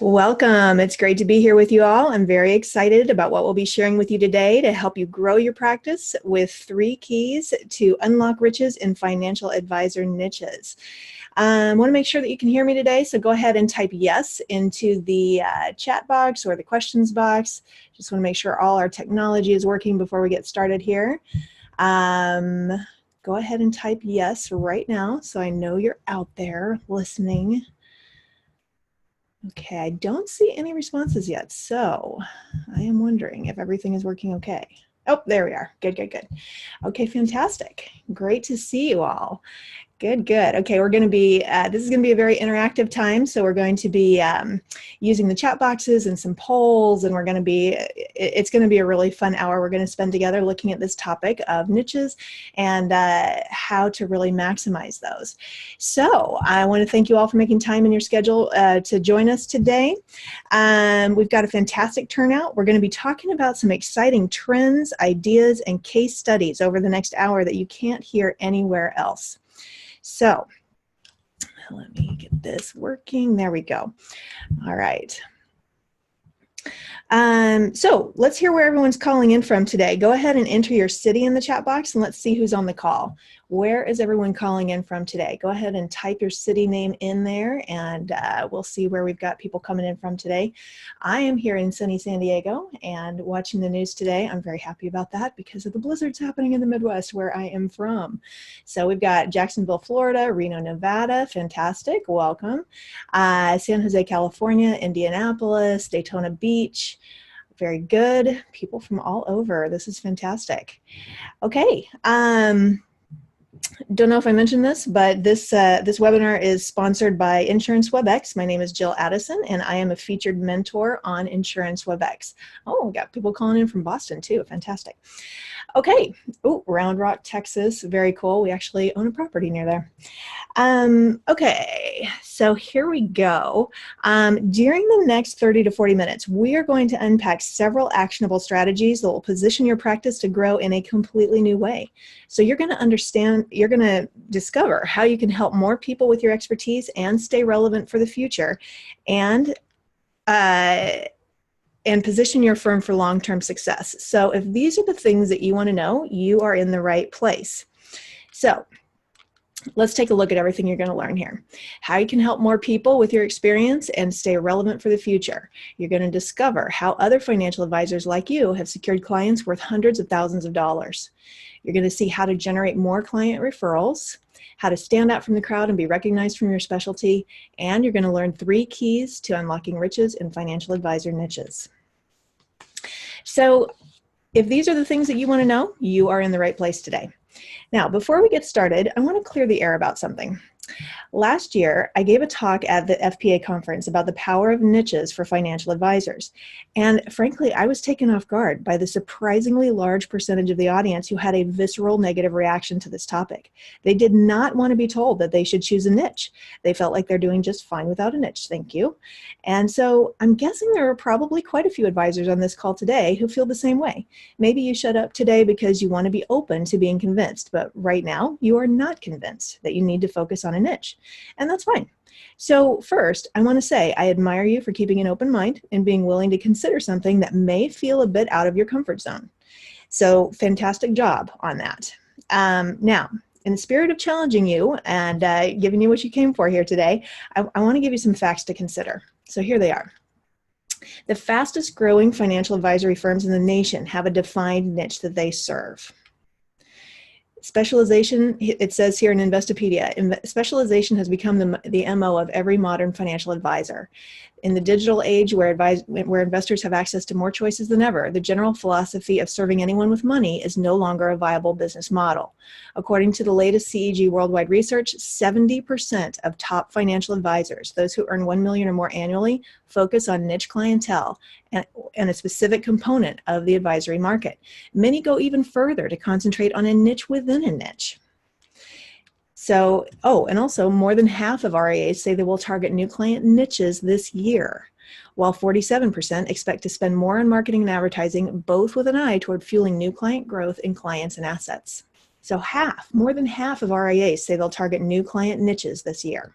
Welcome. It's great to be here with you all. I'm very excited about what we'll be sharing with you today to help you grow your practice with 3 keys to unlock riches in financial advisor niches. I want to make sure that you can hear me today, so go ahead and type yes into the chat box or the questions box. Just want to make sure all our technology is working before we get started here. Go ahead and type yes right now so I know you're out there listening. Okay, I don't see any responses yet, so I am wondering if everything is working okay. Oh, there we are. Good, good, good. Okay, fantastic. Great to see you all. Good, good. Okay, we're going to be, this is going to be a very interactive time, so we're going to be using the chat boxes and some polls, and it's going to be a really fun hour we're going to spend together looking at this topic of niches and how to really maximize those. So I want to thank you all for making time in your schedule to join us today. We've got a fantastic turnout. We're going to be talking about some exciting trends, ideas, and case studies over the next hour that you can't hear anywhere else. So let me get this working. There we go. All right. So let's hear where everyone's calling in from today. Go ahead and enter your city in the chat box and let's see who's on the call. Where is everyone calling in from today? Go ahead and type your city name in there and we'll see where we've got people coming in from today. I am here in sunny San Diego and watching the news today. I'm very happy about that because of the blizzards happening in the Midwest where I am from. So we've got Jacksonville, Florida, Reno, Nevada, fantastic, welcome. San Jose, California, Indianapolis, Daytona Beach. Very good. People from all over. This is fantastic. Okay. Don't know if I mentioned this, but this webinar is sponsored by Insurance WebEx. My name is Jill Addison, and I am a featured mentor on Insurance WebEx. Oh, we got people calling in from Boston too. Fantastic. Okay. Oh, Round Rock, Texas. Very cool. We actually own a property near there. Okay, so here we go. During the next 30 to 40 minutes, we are going to unpack several actionable strategies that will position your practice to grow in a completely new way. So you're going to discover how you can help more people with your expertise and stay relevant for the future, and position your firm for long-term success. So if these are the things that you want to know, you are in the right place. So let's take a look at everything you're going to learn here. How you can help more people with your experience and stay relevant for the future. You're going to discover how other financial advisors like you have secured clients worth hundreds of thousands of dollars. You're going to see how to generate more client referrals, how to stand out from the crowd and be recognized from your specialty, and you're going to learn 3 keys to unlocking riches in financial advisor niches. So if these are the things that you want to know, you are in the right place today. Now, before we get started, I want to clear the air about something. Last year, I gave a talk at the FPA conference about the power of niches for financial advisors. And frankly, I was taken off guard by the surprisingly large percentage of the audience who had a visceral negative reaction to this topic. They did not want to be told that they should choose a niche. They felt like they're doing just fine without a niche, thank you. And so I'm guessing there are probably quite a few advisors on this call today who feel the same way. Maybe you shut up today because you want to be open to being convinced, but right now you are not convinced that you need to focus on a niche. And that's fine. So first, I want to say I admire you for keeping an open mind and being willing to consider something that may feel a bit out of your comfort zone. So fantastic job on that. Now, in the spirit of challenging you and giving you what you came for here today, I want to give you some facts to consider. So here they are. The fastest growing financial advisory firms in the nation have a defined niche that they serve. Specialization, it says here in Investopedia, specialization has become the MO of every modern financial advisor. In the digital age where investors have access to more choices than ever, the general philosophy of serving anyone with money is no longer a viable business model. According to the latest CEG worldwide research, 70% of top financial advisors, those who earn $1 million or more annually, focus on niche clientele and a specific component of the advisory market. Many go even further to concentrate on a niche within a niche. So, and also more than half of RIAs say they will target new client niches this year, while 47% expect to spend more on marketing and advertising, both with an eye toward fueling new client growth in clients and assets. So more than half of RIAs say they'll target new client niches this year.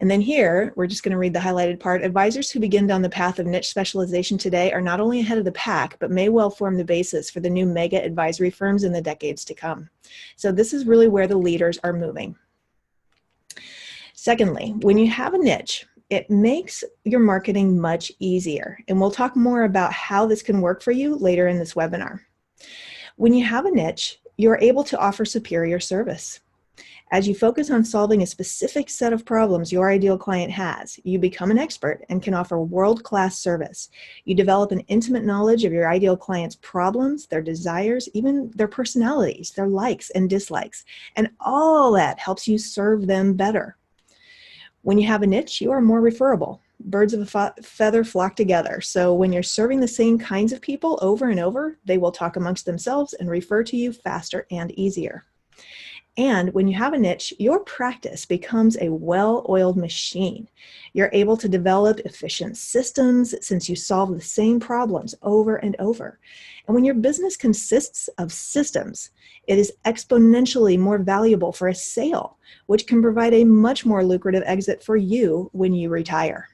And then here, we're just going to read the highlighted part. Advisors who begin down the path of niche specialization today are not only ahead of the pack, but may well form the basis for the new mega advisory firms in the decades to come. So this is really where the leaders are moving. Secondly, when you have a niche, it makes your marketing much easier. And we'll talk more about how this can work for you later in this webinar. When you have a niche, you're able to offer superior service. As you focus on solving a specific set of problems your ideal client has, you become an expert and can offer world-class service. You develop an intimate knowledge of your ideal client's problems, their desires, even their personalities, their likes and dislikes, and all that helps you serve them better. When you have a niche, you are more referable. Birds of a feather flock together. So when you're serving the same kinds of people over and over, they will talk amongst themselves and refer to you faster and easier. And when you have a niche, your practice becomes a well-oiled machine. You're able to develop efficient systems since you solve the same problems over and over. And when your business consists of systems, it is exponentially more valuable for a sale, which can provide a much more lucrative exit for you when you retire.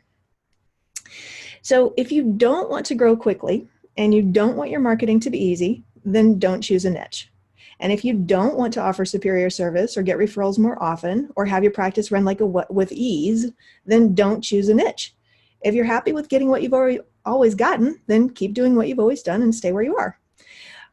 So if you don't want to grow quickly and you don't want your marketing to be easy, then don't choose a niche. And if you don't want to offer superior service or get referrals more often or have your practice run with ease, then don't choose a niche. If you're happy with getting what you've always gotten, then keep doing what you've always done and stay where you are.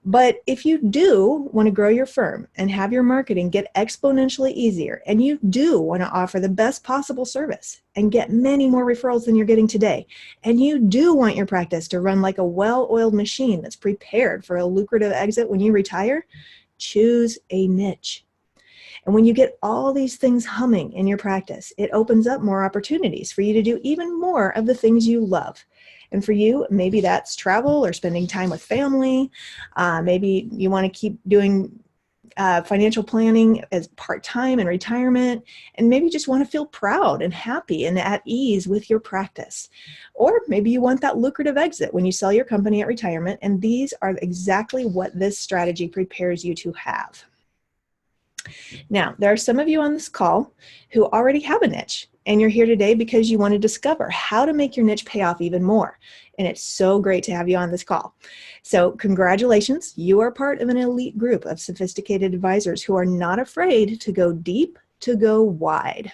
But if you do want to grow your firm and have your marketing get exponentially easier, and you do want to offer the best possible service and get many more referrals than you're getting today, and you do want your practice to run like a well-oiled machine that's prepared for a lucrative exit when you retire, choose a niche. And when you get all these things humming in your practice, it opens up more opportunities for you to do even more of the things you love. And for you, maybe that's travel or spending time with family. Maybe you want to keep doing financial planning as part-time in retirement, and maybe just want to feel proud and happy and at ease with your practice. Or maybe you want that lucrative exit when you sell your company at retirement, and these are exactly what this strategy prepares you to have. Now, there are some of you on this call who already have a niche, and you're here today because you want to discover how to make your niche pay off even more. And it's so great to have you on this call. So congratulations, you are part of an elite group of sophisticated advisors who are not afraid to go deep, to go wide.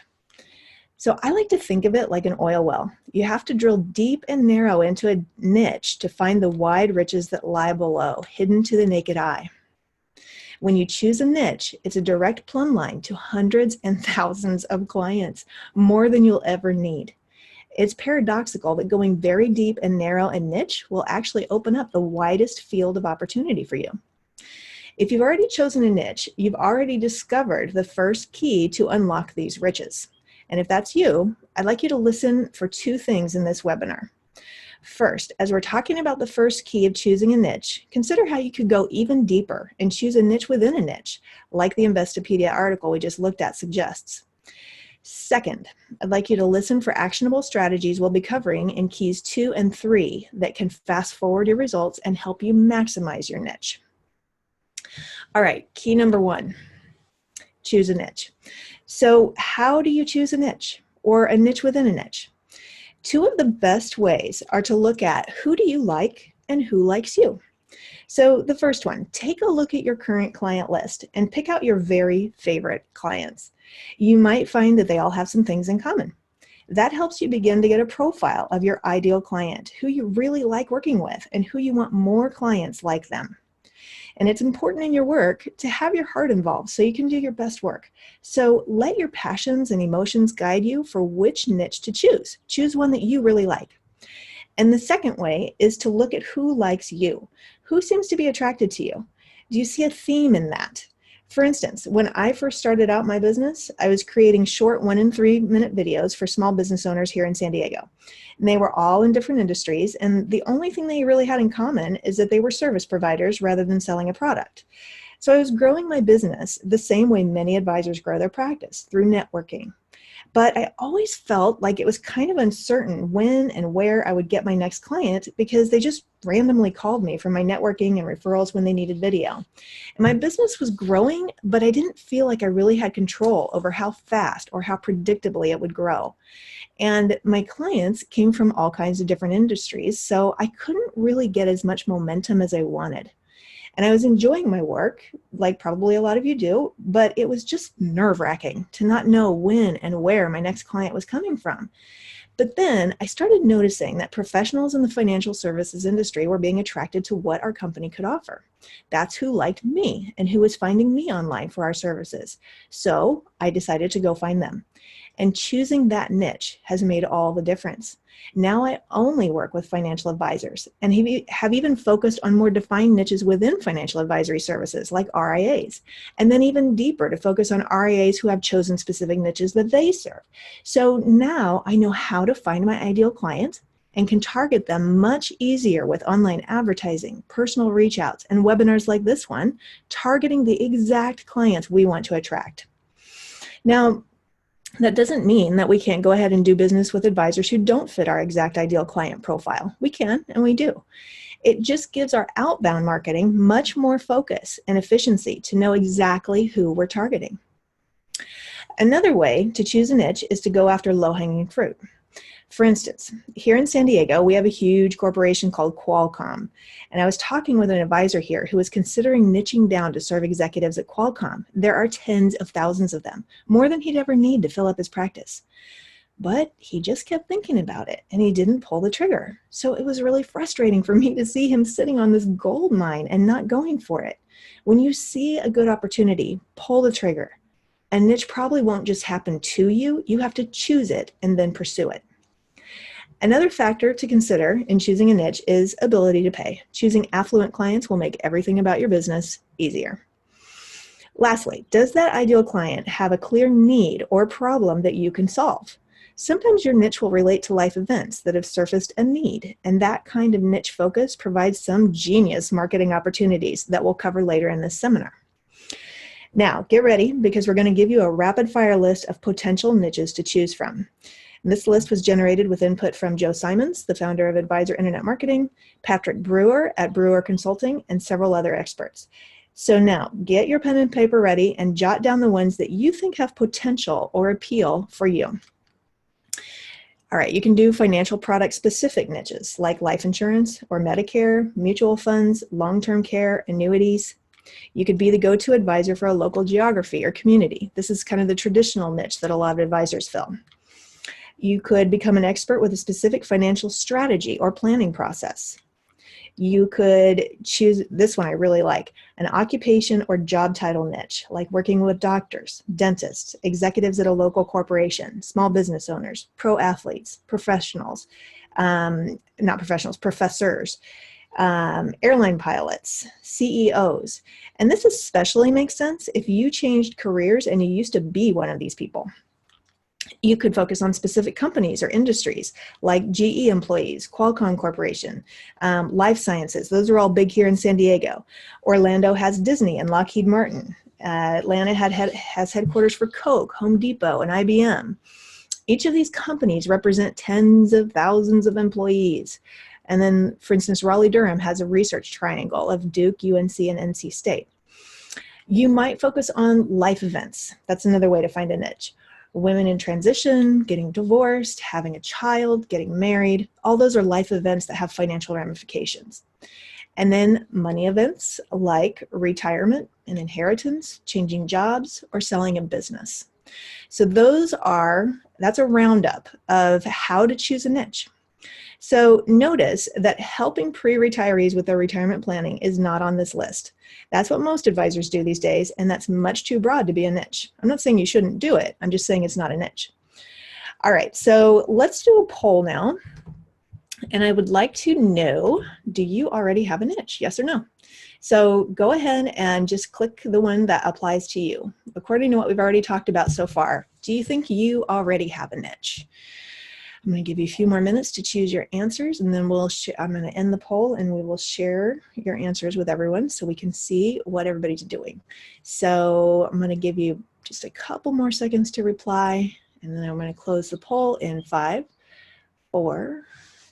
So I like to think of it like an oil well. You have to drill deep and narrow into a niche to find the wide riches that lie below, hidden to the naked eye. When you choose a niche, it's a direct plumb line to hundreds and thousands of clients, more than you'll ever need. It's paradoxical that going very deep and narrow and niche will actually open up the widest field of opportunity for you. If you've already chosen a niche, you've already discovered the first key to unlock these riches. And if that's you, I'd like you to listen for two things in this webinar. First, as we're talking about the first key of choosing a niche, consider how you could go even deeper and choose a niche within a niche, like the Investopedia article we just looked at suggests. Second, I'd like you to listen for actionable strategies we'll be covering in keys 2 and 3 that can fast forward your results and help you maximize your niche. All right, key number 1, choose a niche. So how do you choose a niche or a niche within a niche? Two of the best ways are to look at who do you like and who likes you. So the first one, take a look at your current client list and pick out your very favorite clients. You might find that they all have some things in common. That helps you begin to get a profile of your ideal client, who you really like working with and who you want more clients like them. And it's important in your work to have your heart involved so you can do your best work. So let your passions and emotions guide you for which niche to choose. Choose one that you really like. And the second way is to look at who likes you. Who seems to be attracted to you? Do you see a theme in that? For instance, when I first started out my business, I was creating short 1 and 3 minute videos for small business owners here in San Diego. And they were all in different industries, and the only thing they really had in common is that they were service providers rather than selling a product. So I was growing my business the same way many advisors grow their practice, through networking. But I always felt like it was kind of uncertain when and where I would get my next client because they just randomly called me for my networking and referrals when they needed video. And my business was growing, but I didn't feel like I really had control over how fast or how predictably it would grow. And my clients came from all kinds of different industries, so I couldn't really get as much momentum as I wanted. And I was enjoying my work, like probably a lot of you do, but it was just nerve-wracking to not know when and where my next client was coming from. But then I started noticing that professionals in the financial services industry were being attracted to what our company could offer. That's who liked me and who was finding me online for our services. So I decided to go find them. And choosing that niche has made all the difference. Now I only work with financial advisors and have even focused on more defined niches within financial advisory services like RIAs, and then even deeper to focus on RIAs who have chosen specific niches that they serve. So now I know how to find my ideal client and can target them much easier with online advertising, personal reach outs, and webinars like this one, targeting the exact clients we want to attract. Now, that doesn't mean that we can't go ahead and do business with advisors who don't fit our exact ideal client profile. We can, and we do. It just gives our outbound marketing much more focus and efficiency to know exactly who we're targeting. Another way to choose a niche is to go after low-hanging fruit. For instance, here in San Diego, we have a huge corporation called Qualcomm. And I was talking with an advisor here who was considering niching down to serve executives at Qualcomm. There are tens of thousands of them, more than he'd ever need to fill up his practice. But he just kept thinking about it and he didn't pull the trigger. So it was really frustrating for me to see him sitting on this gold mine and not going for it. When you see a good opportunity, pull the trigger. A niche probably won't just happen to you. You have to choose it and then pursue it. Another factor to consider in choosing a niche is ability to pay. Choosing affluent clients will make everything about your business easier. Lastly, does that ideal client have a clear need or problem that you can solve? Sometimes your niche will relate to life events that have surfaced a need, and that kind of niche focus provides some genius marketing opportunities that we'll cover later in this seminar. Now, get ready because we're going to give you a rapid fire list of potential niches to choose from. And this list was generated with input from Joe Simons, the founder of Advisor Internet Marketing, Patrick Brewer at Brewer Consulting, and several other experts. So now, get your pen and paper ready and jot down the ones that you think have potential or appeal for you. All right, you can do financial product specific niches like life insurance or Medicare, mutual funds, long-term care, annuities. You could be the go-to advisor for a local geography or community. This is kind of the traditional niche that a lot of advisors fill. You could become an expert with a specific financial strategy or planning process. You could choose, this one I really like, an occupation or job title niche, like working with doctors, dentists, executives at a local corporation, small business owners, pro athletes, professionals, not professionals, professors, airline pilots, CEOs. And this especially makes sense if you changed careers and you used to be one of these people. You could focus on specific companies or industries like GE employees, Qualcomm Corporation, life sciences. Those are all big here in San Diego. Orlando has Disney and Lockheed Martin. Atlanta has headquarters for Coke, Home Depot, and IBM. Each of these companies represent tens of thousands of employees. And then, for instance, Raleigh-Durham has a research triangle of Duke, UNC, and NC State. You might focus on life events. That's another way to find a niche. Women in transition, getting divorced, having a child, getting married, all those are life events that have financial ramifications. And then money events like retirement and inheritance, changing jobs, or selling a business. So that's a roundup of how to choose a niche. So notice that helping pre-retirees with their retirement planning is not on this list. That's what most advisors do these days, and that's much too broad to be a niche. I'm not saying you shouldn't do it. I'm just saying it's not a niche. All right, so let's do a poll now. And I would like to know, do you already have a niche? Yes or no? So go ahead and just click the one that applies to you. According to what we've already talked about so far, do you think you already have a niche? I'm going to give you a few more minutes to choose your answers, and then I'm going to end the poll and we will share your answers with everyone so we can see what everybody's doing. So I'm going to give you just a couple more seconds to reply, And then I'm going to close the poll in 5, 4,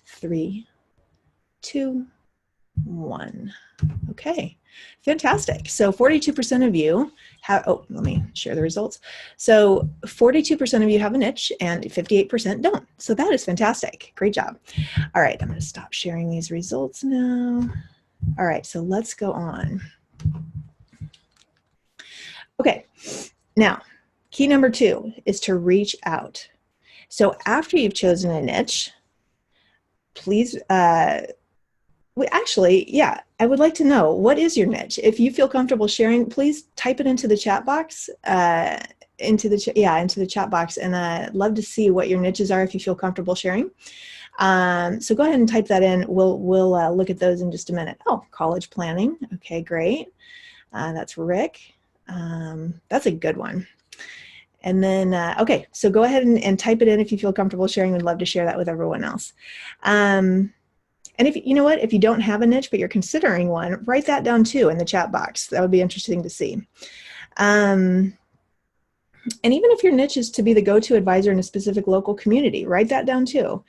3, 2, 1. Okay, fantastic. So 42% of you have, oh, let me share the results. So 42% of you have a niche and 58% don't. So that is fantastic. Great job. All right, I'm going to stop sharing these results now. All right, so let's go on. Okay, now key number 2 is to reach out. So after you've chosen a niche, please, actually, yeah, I would like to know, what is your niche? If you feel comfortable sharing, please type it into the chat box, into the chat box, and I'd love to see what your niches are if you feel comfortable sharing. So go ahead and type that in. We'll look at those in just a minute. Oh, college planning. Okay, great. That's Rick. That's a good one. And then, okay, so go ahead and type it in if you feel comfortable sharing. We'd love to share that with everyone else. And if you know what, if you don't have a niche, but you're considering one, write that down too in the chat box. That would be interesting to see. And even if your niche is to be the go-to advisor in a specific local community, write that down too.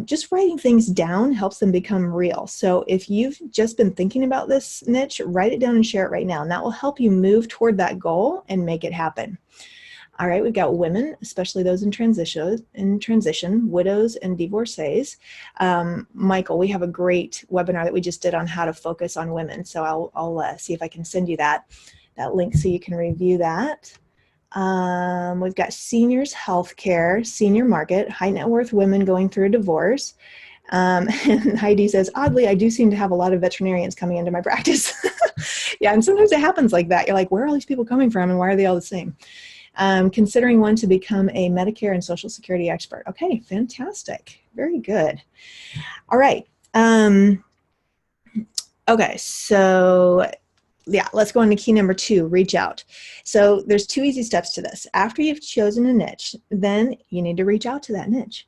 Just writing things down helps them become real. So if you've just been thinking about this niche, write it down and share it right now. And that will help you move toward that goal and make it happen. All right, we've got women, especially those in transition, widows and divorcees. Michael, we have a great webinar that we just did on how to focus on women. So I'll see if I can send you that link so you can review that. We've got seniors healthcare, senior market, high net worth women going through a divorce. And Heidi says, oddly, I do seem to have a lot of veterinarians coming into my practice. Yeah, and sometimes it happens like that. You're like, where are all these people coming from and why are they all the same? Considering one to become a Medicare and Social Security expert. Okay, fantastic. Very good. All right. Okay, so yeah, let's go on to key number 2, reach out. So there's 2 easy steps to this. After you've chosen a niche, then you need to reach out to that niche.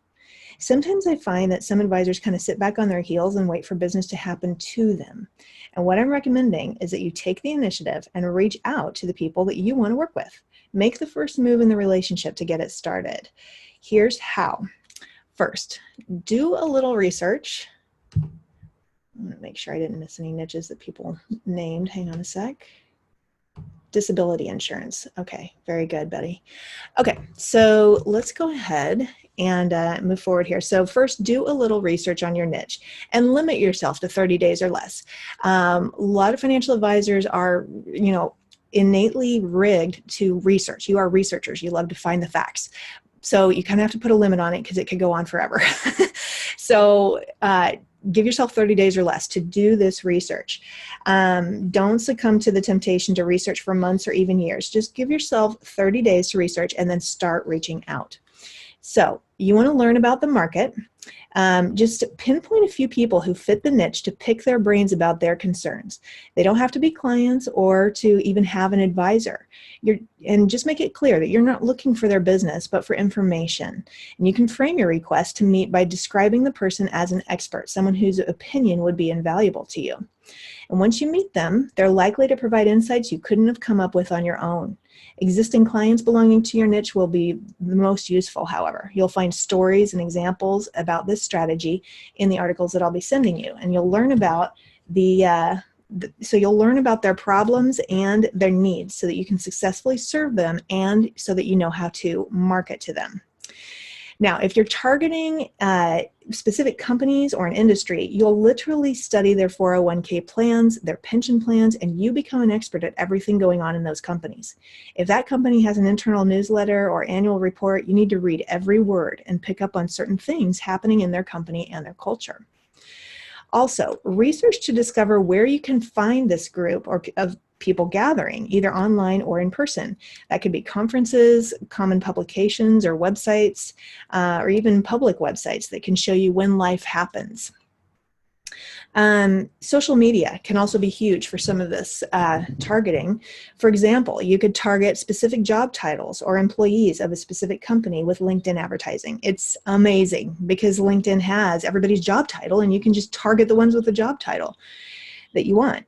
Sometimes I find that some advisors kind of sit back on their heels and wait for business to happen to them. And what I'm recommending is that you take the initiative and reach out to the people that you want to work with. Make the first move in the relationship to get it started. Here's how. First, do a little research. I'm going to make sure I didn't miss any niches that people named. Hang on a sec. Disability insurance. Okay, very good, Betty. Okay, so let's go ahead and move forward here. So first, do a little research on your niche and limit yourself to 30 days or less. A lot of financial advisors are, innately rigged to research. You are researchers. You love to find the facts. So you kind of have to put a limit on it because it could go on forever. So give yourself 30 days or less to do this research. Don't succumb to the temptation to research for months or even years. Just give yourself 30 days to research and then start reaching out. So you want to learn about the market. Just pinpoint a few people who fit the niche to pick their brains about their concerns. They don't have to be clients or to even have an advisor. And just make it clear that you're not looking for their business, but for information. And you can frame your request to meet by describing the person as an expert, someone whose opinion would be invaluable to you. And once you meet them, they're likely to provide insights you couldn't have come up with on your own. Existing clients belonging to your niche will be the most useful, however. You'll find stories and examples about this strategy in the articles that I'll be sending you, and you'll learn about you'll learn about their problems and their needs so that you can successfully serve them and so that you know how to market to them. Now, if you're targeting specific companies or an industry, you'll literally study their 401k plans, their pension plans, and you become an expert at everything going on in those companies. If that company has an internal newsletter or annual report, you need to read every word and pick up on certain things happening in their company and their culture. Also, research to discover where you can find this group of people gathering, either online or in person. That could be conferences, common publications, or websites, or even public websites that can show you when life happens. Social media can also be huge for some of this targeting. For example, you could target specific job titles or employees of a specific company with LinkedIn advertising. It's amazing because LinkedIn has everybody's job title and you can just target the ones with the job title that you want.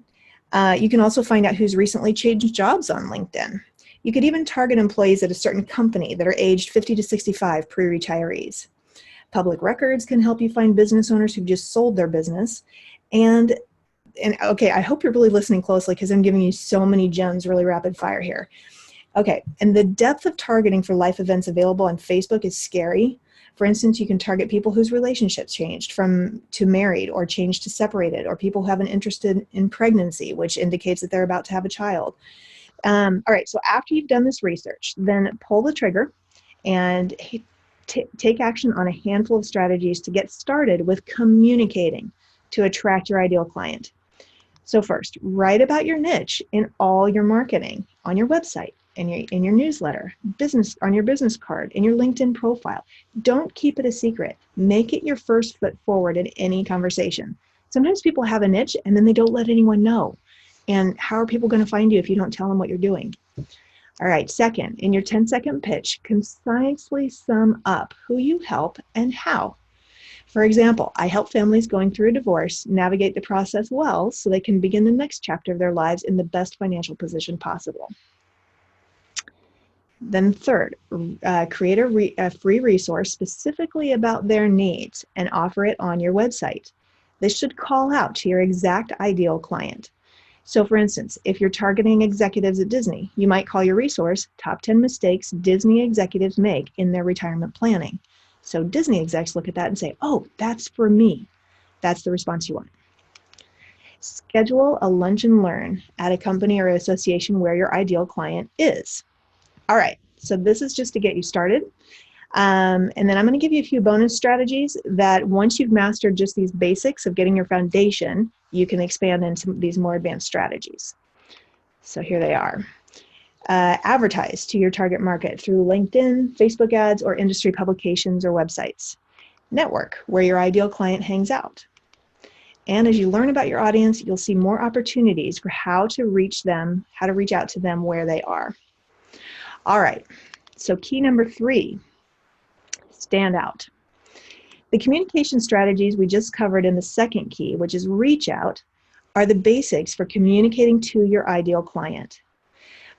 You can also find out who's recently changed jobs on LinkedIn. You could even target employees at a certain company that are aged 50 to 65, pre-retirees. Public records can help you find business owners who've just sold their business. And okay, I hope you're really listening closely because I'm giving you so many gems really rapid fire here. Okay, and the depth of targeting for life events available on Facebook is scary. For instance, you can target people whose relationships changed to married or changed to separated, or people who have an interest in pregnancy, which indicates that they're about to have a child. All right, so after you've done this research, then pull the trigger and take action on a handful of strategies to get started with communicating to attract your ideal client. So first, write about your niche in all your marketing, on your website, in your newsletter, on your business card, in your LinkedIn profile. Don't keep it a secret. Make it your first foot forward in any conversation. Sometimes people have a niche and then they don't let anyone know. And how are people going to find you if you don't tell them what you're doing? All right, second, in your 10-second pitch, concisely sum up who you help and how. For example, I help families going through a divorce navigate the process well so they can begin the next chapter of their lives in the best financial position possible. Then third, create a free resource specifically about their needs and offer it on your website. This should call out to your exact ideal client. So for instance, if you're targeting executives at Disney, you might call your resource Top 10 Mistakes Disney Executives Make in Their Retirement Planning. So Disney execs look at that and say, oh, that's for me. That's the response you want. Schedule a lunch and learn at a company or association where your ideal client is. All right, so this is just to get you started. And then I'm going to give you a few bonus strategies that once you've mastered just these basics of getting your foundation, you can expand into these more advanced strategies. So here they are. Advertise to your target market through LinkedIn, Facebook ads, or industry publications or websites. Network, where your ideal client hangs out. And as you learn about your audience, you'll see more opportunities for how to reach out to them where they are. All right, so key number 3, stand out. The communication strategies we just covered in the second key, which is reach out, are the basics for communicating to your ideal client.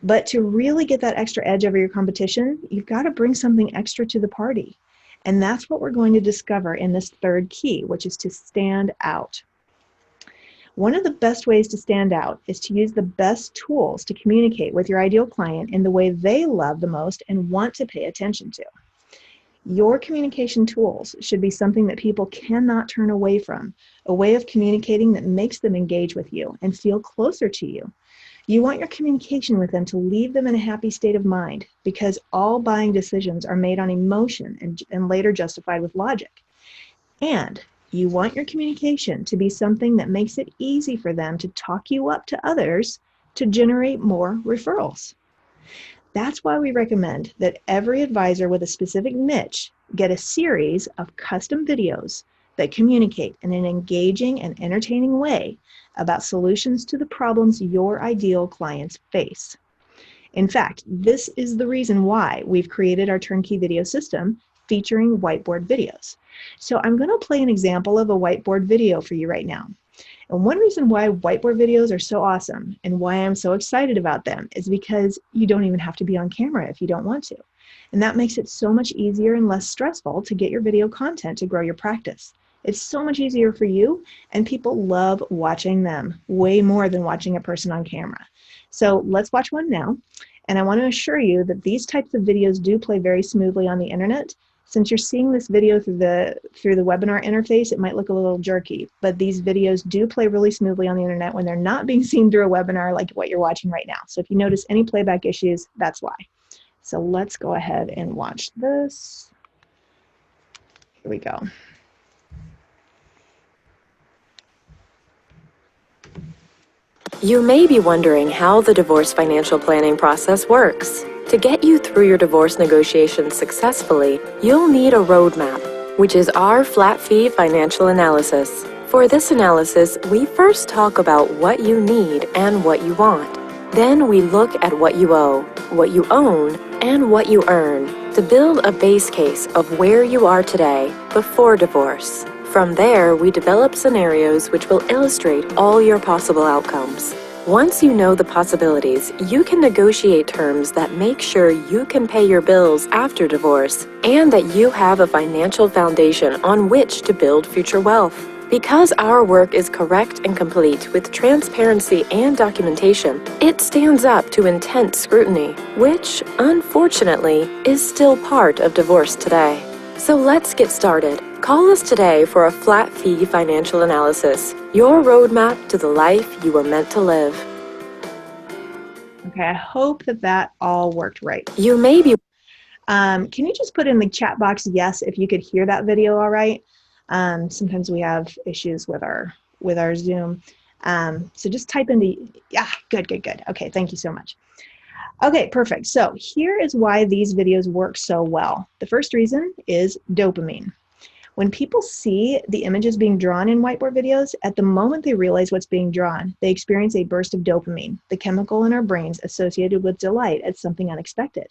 But to really get that extra edge over your competition, you've got to bring something extra to the party. And that's what we're going to discover in this third key, which is to stand out. One of the best ways to stand out is to use the best tools to communicate with your ideal client in the way they love the most and want to pay attention to. Your communication tools should be something that people cannot turn away from, a way of communicating that makes them engage with you and feel closer to you. You want your communication with them to leave them in a happy state of mind, because all buying decisions are made on emotion and later justified with logic. And you want your communication to be something that makes it easy for them to talk you up to others to generate more referrals. That's why we recommend that every advisor with a specific niche get a series of custom videos that communicate in an engaging and entertaining way about solutions to the problems your ideal clients face. In fact, this is the reason why we've created our turnkey video system featuring whiteboard videos. So I'm going to play an example of a whiteboard video for you right now. And one reason why whiteboard videos are so awesome and why I'm so excited about them is because you don't even have to be on camera if you don't want to. And that makes it so much easier and less stressful to get your video content to grow your practice. It's so much easier for you, and people love watching them way more than watching a person on camera. So let's watch one now. And I want to assure you that these types of videos do play very smoothly on the internet. Since you're seeing this video through the webinar interface, it might look a little jerky, but these videos do play really smoothly on the internet when they're not being seen through a webinar like what you're watching right now. So if you notice any playback issues, that's why. So let's go ahead and watch this. Here we go. You may be wondering how the divorce financial planning process works. To get you through your divorce negotiations successfully, you'll need a roadmap, which is our flat-fee financial analysis. For this analysis, we first talk about what you need and what you want. Then we look at what you owe, what you own, and what you earn to build a base case of where you are today before divorce. From there, we develop scenarios which will illustrate all your possible outcomes. Once you know the possibilities, you can negotiate terms that make sure you can pay your bills after divorce and that you have a financial foundation on which to build future wealth. Because our work is correct and complete with transparency and documentation, it stands up to intense scrutiny, which, unfortunately, is still part of divorce today. So let's get started. Call us today for a flat-fee financial analysis, your roadmap to the life you were meant to live. Okay, I hope that all worked right. You may be... Can you just put in the chat box yes if you could hear that video all right? Sometimes we have issues with our Zoom. So just type into, yeah, good. Okay, thank you so much. Okay, perfect. So here is why these videos work so well. The first reason is dopamine. When people see the images being drawn in whiteboard videos, at the moment they realize what's being drawn, they experience a burst of dopamine, the chemical in our brains associated with delight at something unexpected.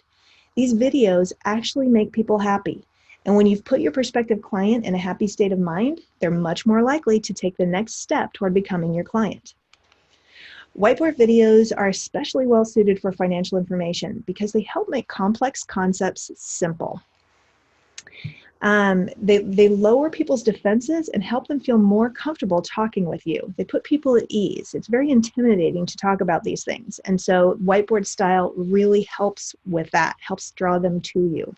These videos actually make people happy. And when you've put your prospective client in a happy state of mind, they're much more likely to take the next step toward becoming your client. Whiteboard videos are especially well suited for financial information because they help make complex concepts simple. They lower people's defenses and help them feel more comfortable talking with you. They put people at ease. It's very intimidating to talk about these things. And so whiteboard style really helps with that, helps draw them to you.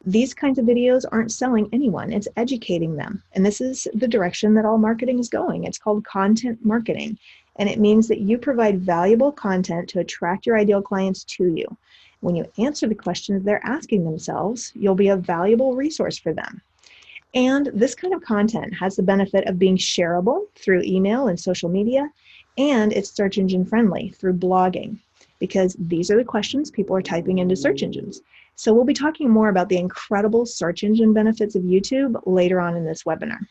These kinds of videos aren't selling anyone, it's educating them. And this is the direction that all marketing is going. It's called content marketing. And it means that you provide valuable content to attract your ideal clients to you. When you answer the questions they're asking themselves, you'll be a valuable resource for them. And this kind of content has the benefit of being shareable through email and social media, and it's search engine friendly through blogging, because these are the questions people are typing into search engines. So we'll be talking more about the incredible search engine benefits of YouTube later on in this webinar.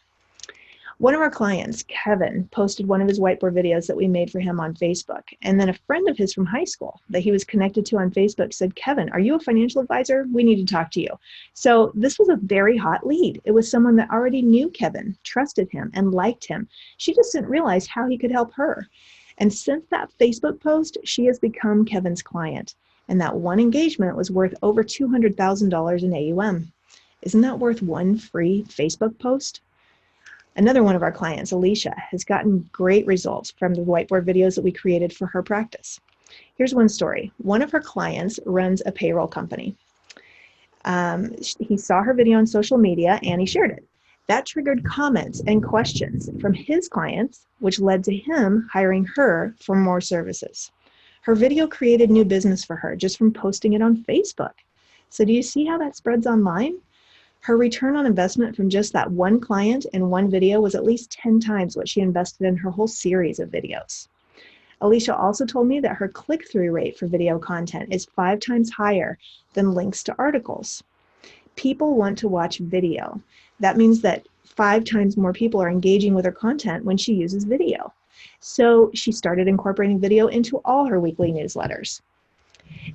One of our clients, Kevin, posted one of his whiteboard videos that we made for him on Facebook. And then a friend of his from high school that he was connected to on Facebook said, "Kevin, are you a financial advisor? We need to talk to you." So this was a very hot lead. It was someone that already knew Kevin, trusted him, and liked him. She just didn't realize how he could help her. And since that Facebook post, she has become Kevin's client. And that one engagement was worth over $200,000 in AUM. Isn't that worth one free Facebook post? Another one of our clients, Alicia, has gotten great results from the whiteboard videos that we created for her practice. Here's one story. One of her clients runs a payroll company. He saw her video on social media and he shared it. That triggered comments and questions from his clients, which led to him hiring her for more services. Her video created new business for her just from posting it on Facebook. So do you see how that spreads online? Her return on investment from just that one client and one video was at least 10 times what she invested in her whole series of videos. Alicia also told me that her click-through rate for video content is 5 times higher than links to articles. People want to watch video. That means that 5 times more people are engaging with her content when she uses video. So she started incorporating video into all her weekly newsletters.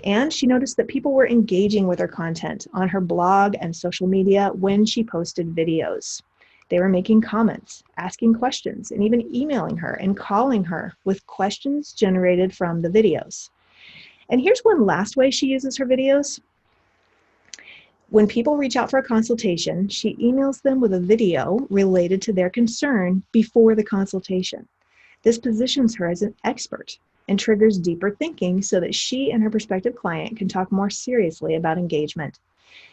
And she noticed that people were engaging with her content on her blog and social media when she posted videos. They were making comments, asking questions, and even emailing her and calling her with questions generated from the videos. And here's one last way she uses her videos. When people reach out for a consultation, she emails them with a video related to their concern before the consultation. This positions her as an expert and triggers deeper thinking so that she and her prospective client can talk more seriously about engagement.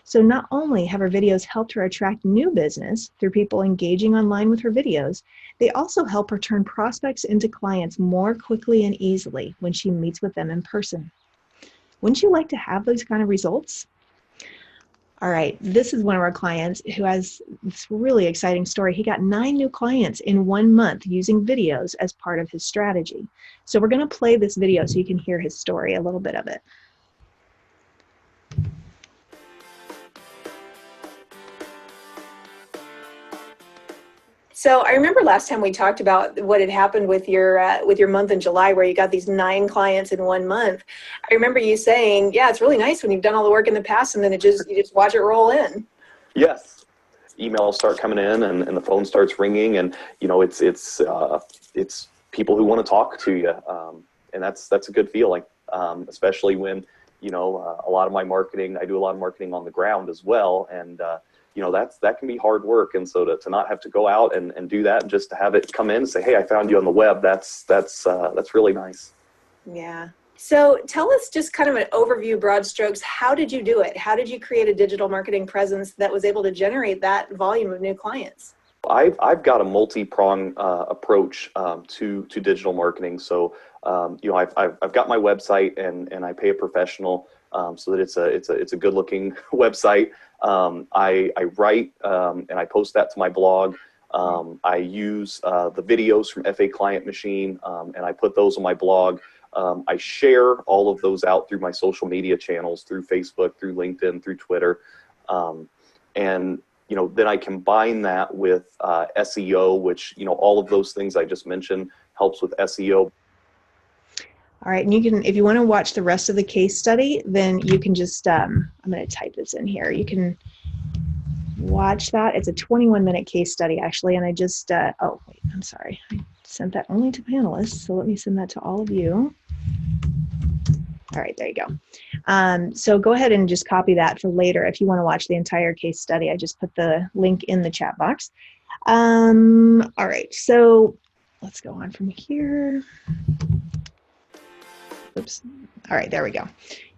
So not only have her videos helped her attract new business through people engaging online with her videos, they also help her turn prospects into clients more quickly and easily when she meets with them in person. Wouldn't you like to have those kind of results? All right, this is one of our clients who has this really exciting story. He got 9 new clients in 1 month using videos as part of his strategy. So we're going to play this video so you can hear his story, a little bit of it. So I remember last time we talked about what had happened with your month in July, where you got these 9 clients in 1 month. I remember you saying, yeah, it's really nice when you've done all the work in the past and then you just watch it roll in. Yes. Emails start coming in and the phone starts ringing, and you know it's people who want to talk to you. And that's a good feeling, especially when, you know, a lot of my marketing, I do a lot of marketing on the ground as well. And, you know, that can be hard work. And so to not have to go out and do that, and just to have it come in and say, hey, I found you on the web, that's really nice. Yeah. So tell us just kind of an overview, broad strokes. How did you do it? How did you create a digital marketing presence that was able to generate that volume of new clients? I've got a multi-pronged approach to digital marketing. So you know, I've got my website, and I pay a professional so that it's a good looking website. I write and I post that to my blog. I use the videos from FA Client Machine, and I put those on my blog. I share all of those out through my social media channels, through Facebook, through LinkedIn, through Twitter. And, you know, then I combine that with SEO, which, you know, all of those things I just mentioned helps with SEO. All right, and you can, if you want to watch the rest of the case study, then you can just, I'm going to type this in here. You can watch that. It's a 21-minute case study, actually, and I just, oh, wait, I'm sorry. I sent that only to panelists, so let me send that to all of you. All right, there you go. So go ahead and just copy that for later if you want to watch the entire case study. I just put the link in the chat box. All right, so let's go on from here. Oops. All right, there we go.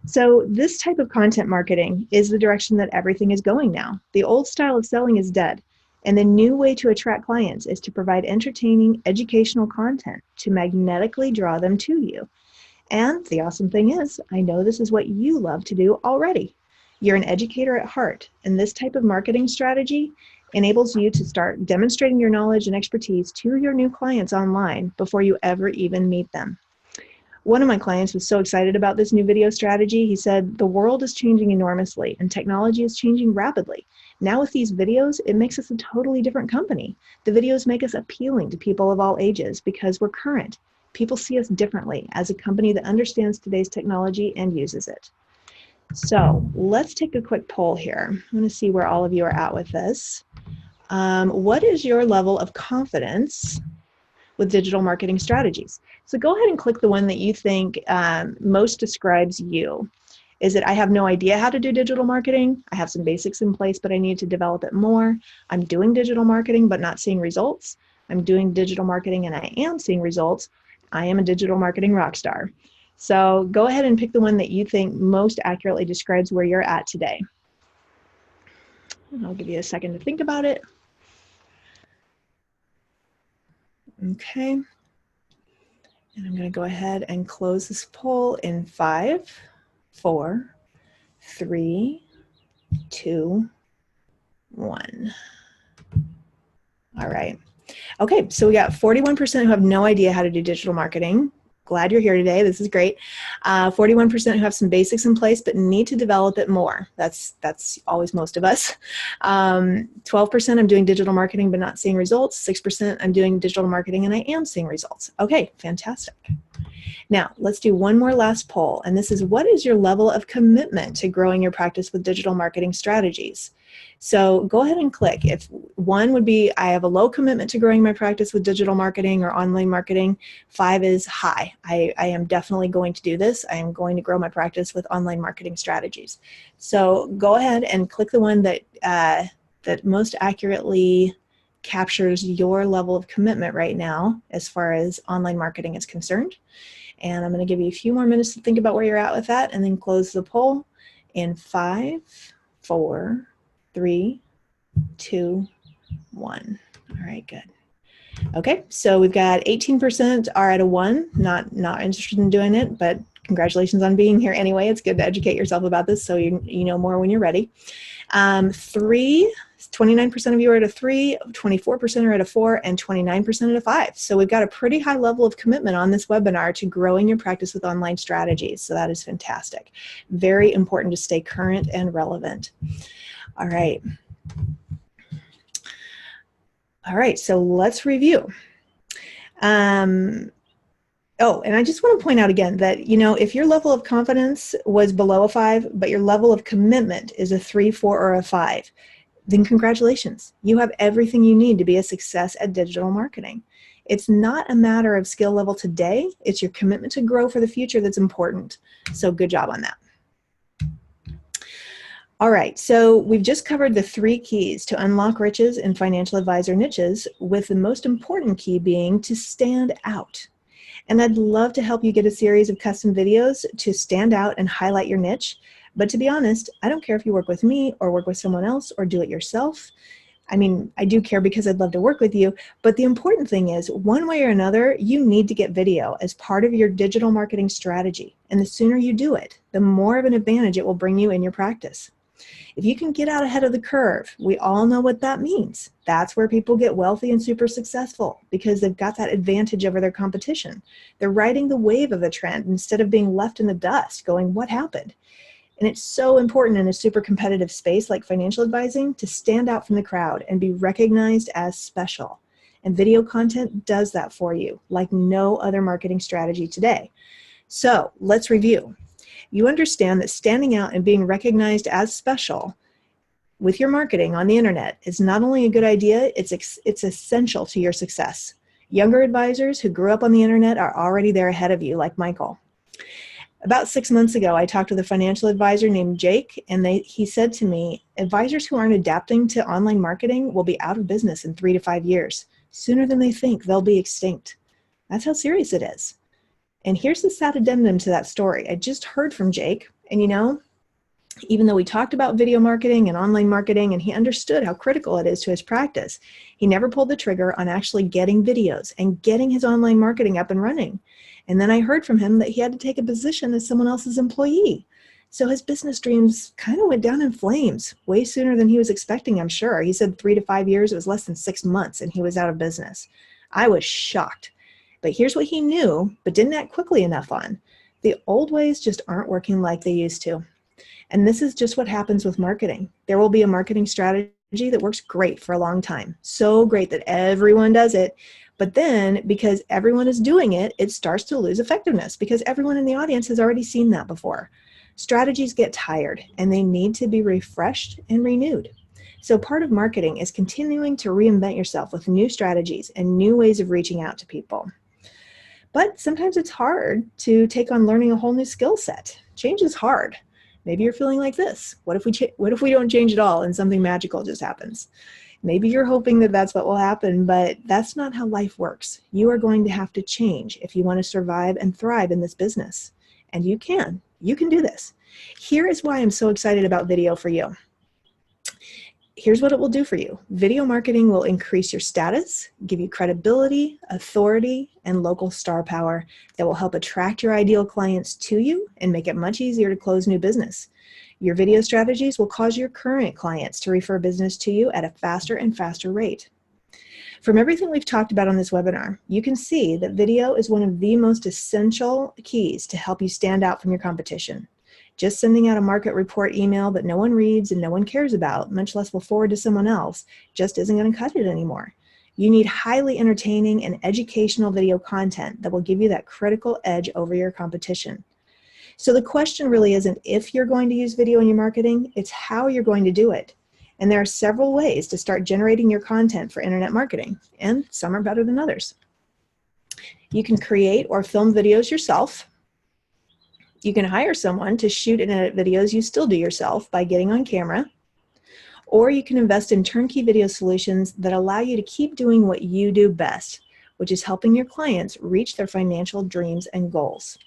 So this type of content marketing is the direction that everything is going now. The old style of selling is dead, and the new way to attract clients is to provide entertaining, educational content to magnetically draw them to you. And the awesome thing is, I know this is what you love to do already. You're an educator at heart, and this type of marketing strategy enables you to start demonstrating your knowledge and expertise to your new clients online before you ever even meet them. One of my clients was so excited about this new video strategy. He said, the world is changing enormously and technology is changing rapidly. Now with these videos, it makes us a totally different company. The videos make us appealing to people of all ages because we're current. People see us differently as a company that understands today's technology and uses it. So let's take a quick poll here. I'm going to see where all of you are at with this. What is your level of confidence with digital marketing strategies? So go ahead and click the one that you think most describes you. Is it, I have no idea how to do digital marketing. I have some basics in place, but I need to develop it more. I'm doing digital marketing, but not seeing results. I'm doing digital marketing and I am seeing results. I am a digital marketing rock star. So go ahead and pick the one that you think most accurately describes where you're at today. And I'll give you a second to think about it. Okay. And I'm going to go ahead and close this poll in 5, 4, 3, 2, 1. All right. Okay, so we got 41% who have no idea how to do digital marketing. Glad you're here today. This is great. 41% who have some basics in place but need to develop it more. That's always most of us. 12% I'm doing digital marketing but not seeing results. 6% I'm doing digital marketing and I am seeing results. Okay, fantastic. Now, let's do one more last poll, and this is, what is your level of commitment to growing your practice with digital marketing strategies? So go ahead and click. If one would be, I have a low commitment to growing my practice with digital marketing or online marketing. 5 is high. I am definitely going to do this. I am going to grow my practice with online marketing strategies. So go ahead and click the one that, that most accurately captures your level of commitment right now as far as online marketing is concerned. And I'm going to give you a few more minutes to think about where you're at with that and then close the poll in 5, 4, 3, 2, 1. All right, good. Okay, so we've got 18% are at a 1, not interested in doing it, but congratulations on being here anyway. It's good to educate yourself about this so you know more when you're ready. 29% of you are at a 3, 24% are at a 4, and 29% at a 5. So we've got a pretty high level of commitment on this webinar to growing your practice with online strategies. So that is fantastic. Very important to stay current and relevant. All right. All right, so let's review. Oh, and I just want to point out again that, you know, if your level of confidence was below a 5, but your level of commitment is a 3, 4, or a 5, then congratulations. You have everything you need to be a success at digital marketing. It's not a matter of skill level today. It's your commitment to grow for the future that's important. So good job on that. All right, so we've just covered the 3 keys to unlock riches in financial advisor niches, with the most important key being to stand out. And I'd love to help you get a series of custom videos to stand out and highlight your niche. But to be honest, I don't care if you work with me or work with someone else or do it yourself. I mean, I do care because I'd love to work with you, but the important thing is, one way or another, you need to get video as part of your digital marketing strategy. And the sooner you do it, the more of an advantage it will bring you in your practice. If you can get out ahead of the curve, we all know what that means. That's where people get wealthy and super successful, because they've got that advantage over their competition. They're riding the wave of a trend instead of being left in the dust going, what happened? And it's so important in a super competitive space like financial advising to stand out from the crowd and be recognized as special. And video content does that for you like no other marketing strategy today. So let's review. You understand that standing out and being recognized as special with your marketing on the internet is not only a good idea, it's essential to your success. Younger advisors who grew up on the internet are already there ahead of you, like Michael. About 6 months ago, I talked with a financial advisor named Jake, and he said to me, advisors who aren't adapting to online marketing will be out of business in 3 to 5 years. Sooner than they think, they'll be extinct. That's how serious it is. And here's the sad addendum to that story. I just heard from Jake, and even though we talked about video marketing and online marketing, and he understood how critical it is to his practice, he never pulled the trigger on actually getting videos and getting his online marketing up and running. And then I heard from him that he had to take a position as someone else's employee. So his business dreams kind of went down in flames way sooner than he was expecting, I'm sure. He said 3 to 5 years. It was less than 6 months, and he was out of business. I was shocked. But here's what he knew, but didn't act quickly enough on. The old ways just aren't working like they used to. And this is just what happens with marketing. There will be a marketing strategy that works great for a long time. So great that everyone does it. But then, because everyone is doing it, it starts to lose effectiveness because everyone in the audience has already seen that before. Strategies get tired and they need to be refreshed and renewed. So part of marketing is continuing to reinvent yourself with new strategies and new ways of reaching out to people. But sometimes it's hard to take on learning a whole new skill set. Change is hard. Maybe you're feeling like this. What if we don't change at all and something magical just happens? Maybe you're hoping that that's what will happen, but that's not how life works. You are going to have to change if you want to survive and thrive in this business. And you can. You can do this. Here is why I'm so excited about video for you. Here's what it will do for you. Video marketing will increase your status, give you credibility, authority, and local star power that will help attract your ideal clients to you and make it much easier to close new business. Your video strategies will cause your current clients to refer business to you at a faster and faster rate. From everything we've talked about on this webinar, you can see that video is one of the most essential keys to help you stand out from your competition. Just sending out a market report email that no one reads and no one cares about, much less will forward to someone else, just isn't going to cut it anymore. You need highly entertaining and educational video content that will give you that critical edge over your competition. So the question really isn't if you're going to use video in your marketing, it's how you're going to do it. And there are several ways to start generating your content for internet marketing, and some are better than others. You can create or film videos yourself. You can hire someone to shoot and edit videos you still do yourself by getting on camera. Or you can invest in turnkey video solutions that allow you to keep doing what you do best, which is helping your clients reach their financial dreams and goals.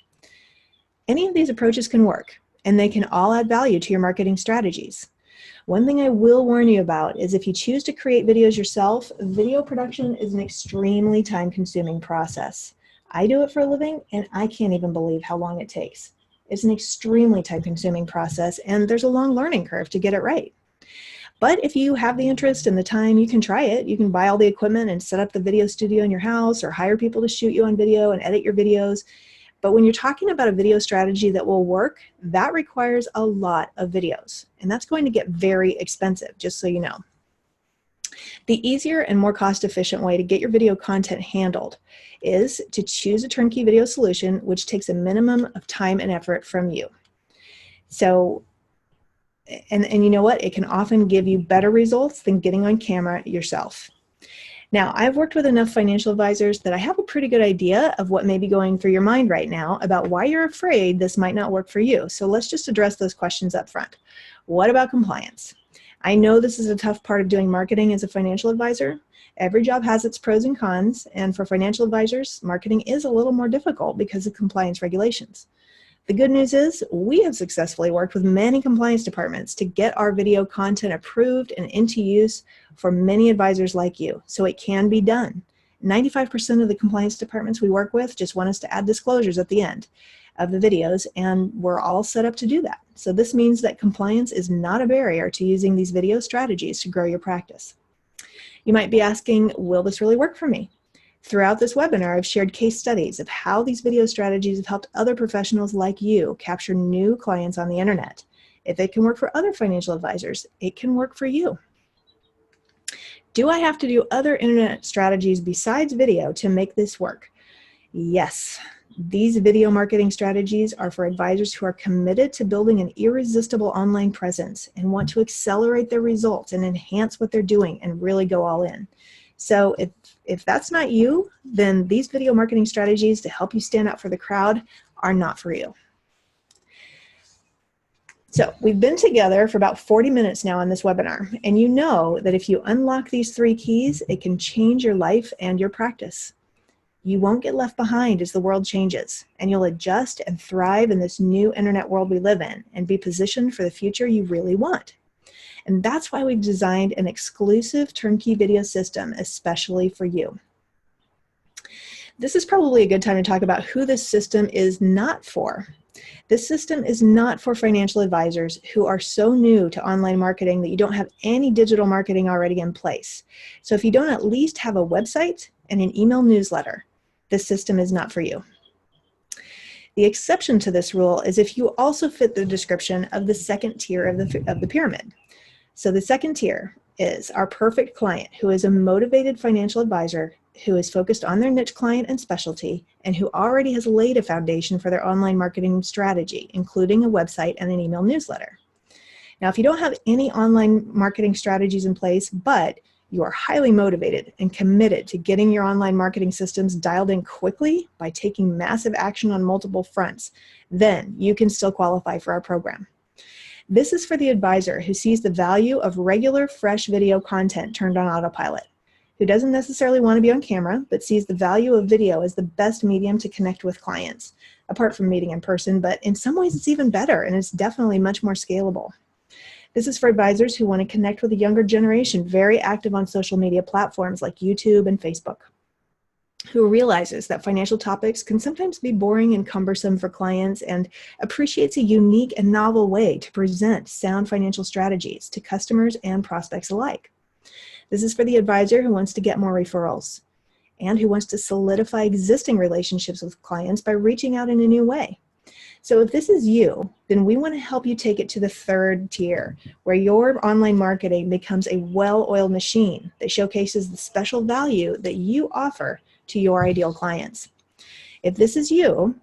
Any of these approaches can work, and they can all add value to your marketing strategies. One thing I will warn you about is if you choose to create videos yourself, video production is an extremely time-consuming process. I do it for a living, and I can't even believe how long it takes. It's an extremely time-consuming process, and there's a long learning curve to get it right. But if you have the interest and the time, you can try it. You can buy all the equipment and set up the video studio in your house or hire people to shoot you on video and edit your videos. But when you're talking about a video strategy that will work, that requires a lot of videos, and that's going to get very expensive, just so you know. The easier and more cost-efficient way to get your video content handled is to choose a turnkey video solution, which takes a minimum of time and effort from you. So, and you know what? It can often give you better results than getting on camera yourself. Now, I've worked with enough financial advisors that I have a pretty good idea of what may be going through your mind right now about why you're afraid this might not work for you. So let's just address those questions up front. What about compliance? I know this is a tough part of doing marketing as a financial advisor. Every job has its pros and cons, and for financial advisors, marketing is a little more difficult because of compliance regulations. The good news is we have successfully worked with many compliance departments to get our video content approved and into use for many advisors like you, so it can be done. 95% of the compliance departments we work with just want us to add disclosures at the end of the videos, and we're all set up to do that. So this means that compliance is not a barrier to using these video strategies to grow your practice. You might be asking, will this really work for me? Throughout this webinar, I've shared case studies of how these video strategies have helped other professionals like you capture new clients on the internet. If it can work for other financial advisors, it can work for you. Do I have to do other internet strategies besides video to make this work? Yes. These video marketing strategies are for advisors who are committed to building an irresistible online presence and want to accelerate their results and enhance what they're doing and really go all in. So if that's not you, then these video marketing strategies to help you stand out for the crowd are not for you. So we've been together for about 40 minutes now on this webinar, and you know that if you unlock these 3 keys, it can change your life and your practice. You won't get left behind as the world changes, and you'll adjust and thrive in this new internet world we live in and be positioned for the future you really want. And that's why we've designed an exclusive turnkey video system especially for you. This is probably a good time to talk about who this system is not for. This system is not for financial advisors who are so new to online marketing that you don't have any digital marketing already in place. So if you don't at least have a website and an email newsletter, this system is not for you. The exception to this rule is if you also fit the description of the second tier of the pyramid. So the second tier is our perfect client who is a motivated financial advisor who is focused on their niche client and specialty and who already has laid a foundation for their online marketing strategy, including a website and an email newsletter. Now, if you don't have any online marketing strategies in place, but you are highly motivated and committed to getting your online marketing systems dialed in quickly by taking massive action on multiple fronts, then you can still qualify for our program. This is for the advisor who sees the value of regular, fresh video content turned on autopilot, who doesn't necessarily want to be on camera, but sees the value of video as the best medium to connect with clients, apart from meeting in person, but in some ways it's even better and it's definitely much more scalable. This is for advisors who want to connect with a younger generation, very active on social media platforms like YouTube and Facebook, who realizes that financial topics can sometimes be boring and cumbersome for clients and appreciates a unique and novel way to present sound financial strategies to customers and prospects alike. This is for the advisor who wants to get more referrals and who wants to solidify existing relationships with clients by reaching out in a new way. So if this is you, then we want to help you take it to the third tier, where your online marketing becomes a well-oiled machine that showcases the special value that you offer to your ideal clients. If this is you,